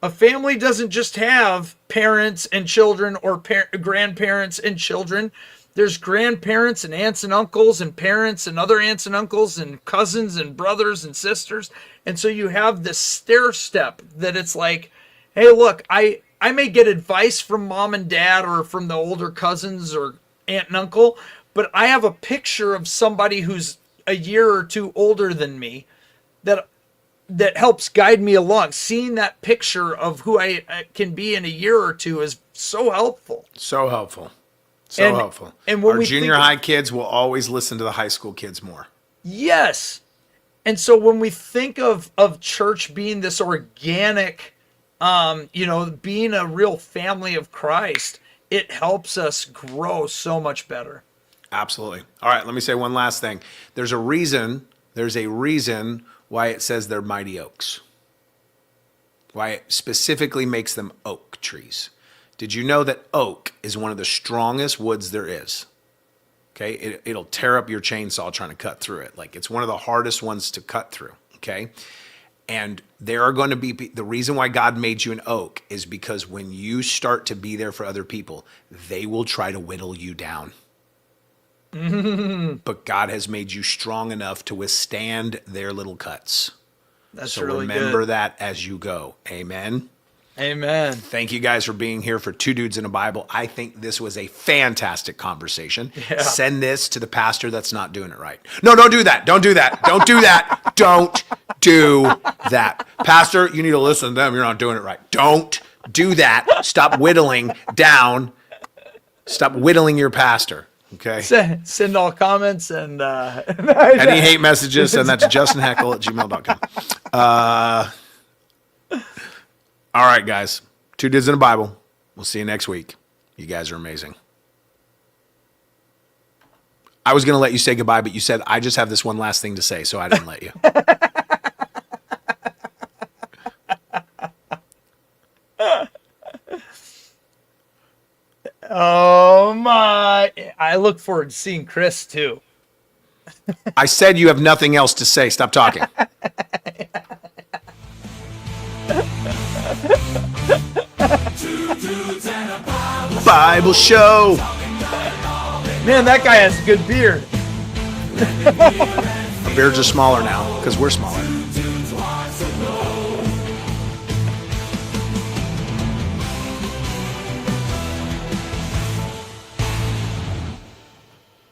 A family doesn't just have parents and children, or grandparents and children. There's grandparents and aunts and uncles and parents and other aunts and uncles and cousins and brothers and sisters. And so you have this stair step that it's like, hey, look, I may get advice from mom and dad or from the older cousins or aunt and uncle, but I have a picture of somebody who's a year or two older than me that helps guide me along. Seeing that picture of who I can be in a year or two is so helpful. So helpful. So helpful. And when our we junior high kids will always listen to the high school kids more. Yes. And so when we think of church being this organic, being a real family of Christ, it helps us grow so much better. Absolutely. All right, let me say one last thing. There's a reason why it says they're mighty oaks. Why it specifically makes them oak trees. Did you know that oak is one of the strongest woods there is? Okay, it'll tear up your chainsaw trying to cut through it. Like, it's one of the hardest ones to cut through, okay? And there are going to be, the reason why God made you an oak is because when you start to be there for other people, they will try to whittle you down. But God has made you strong enough to withstand their little cuts. That's so really remember good. that as you go. Amen. Amen. Thank you guys for being here for Two Dudes in a Bible. I think this was a fantastic conversation. Yeah. Send this to the pastor that's not doing it right. No, don't do that. Don't do that. Don't do that. Don't do that. Pastor, you need to listen to them. You're not doing it right. Don't do that. Stop whittling down. Stop whittling your pastor. Okay. Send all comments and any hate messages, send that to justinheckle@gmail.com. All right, guys. Two Dudes in a Bible. We'll see you next week. You guys are amazing. I was going to let you say goodbye, but you said, I just have this one last thing to say, so I didn't let you. Oh my. I look forward to seeing Chris too. I said you have nothing else to say. Stop talking. Bible show. Man, that guy has a good beard. Our beards are smaller now because we're smaller.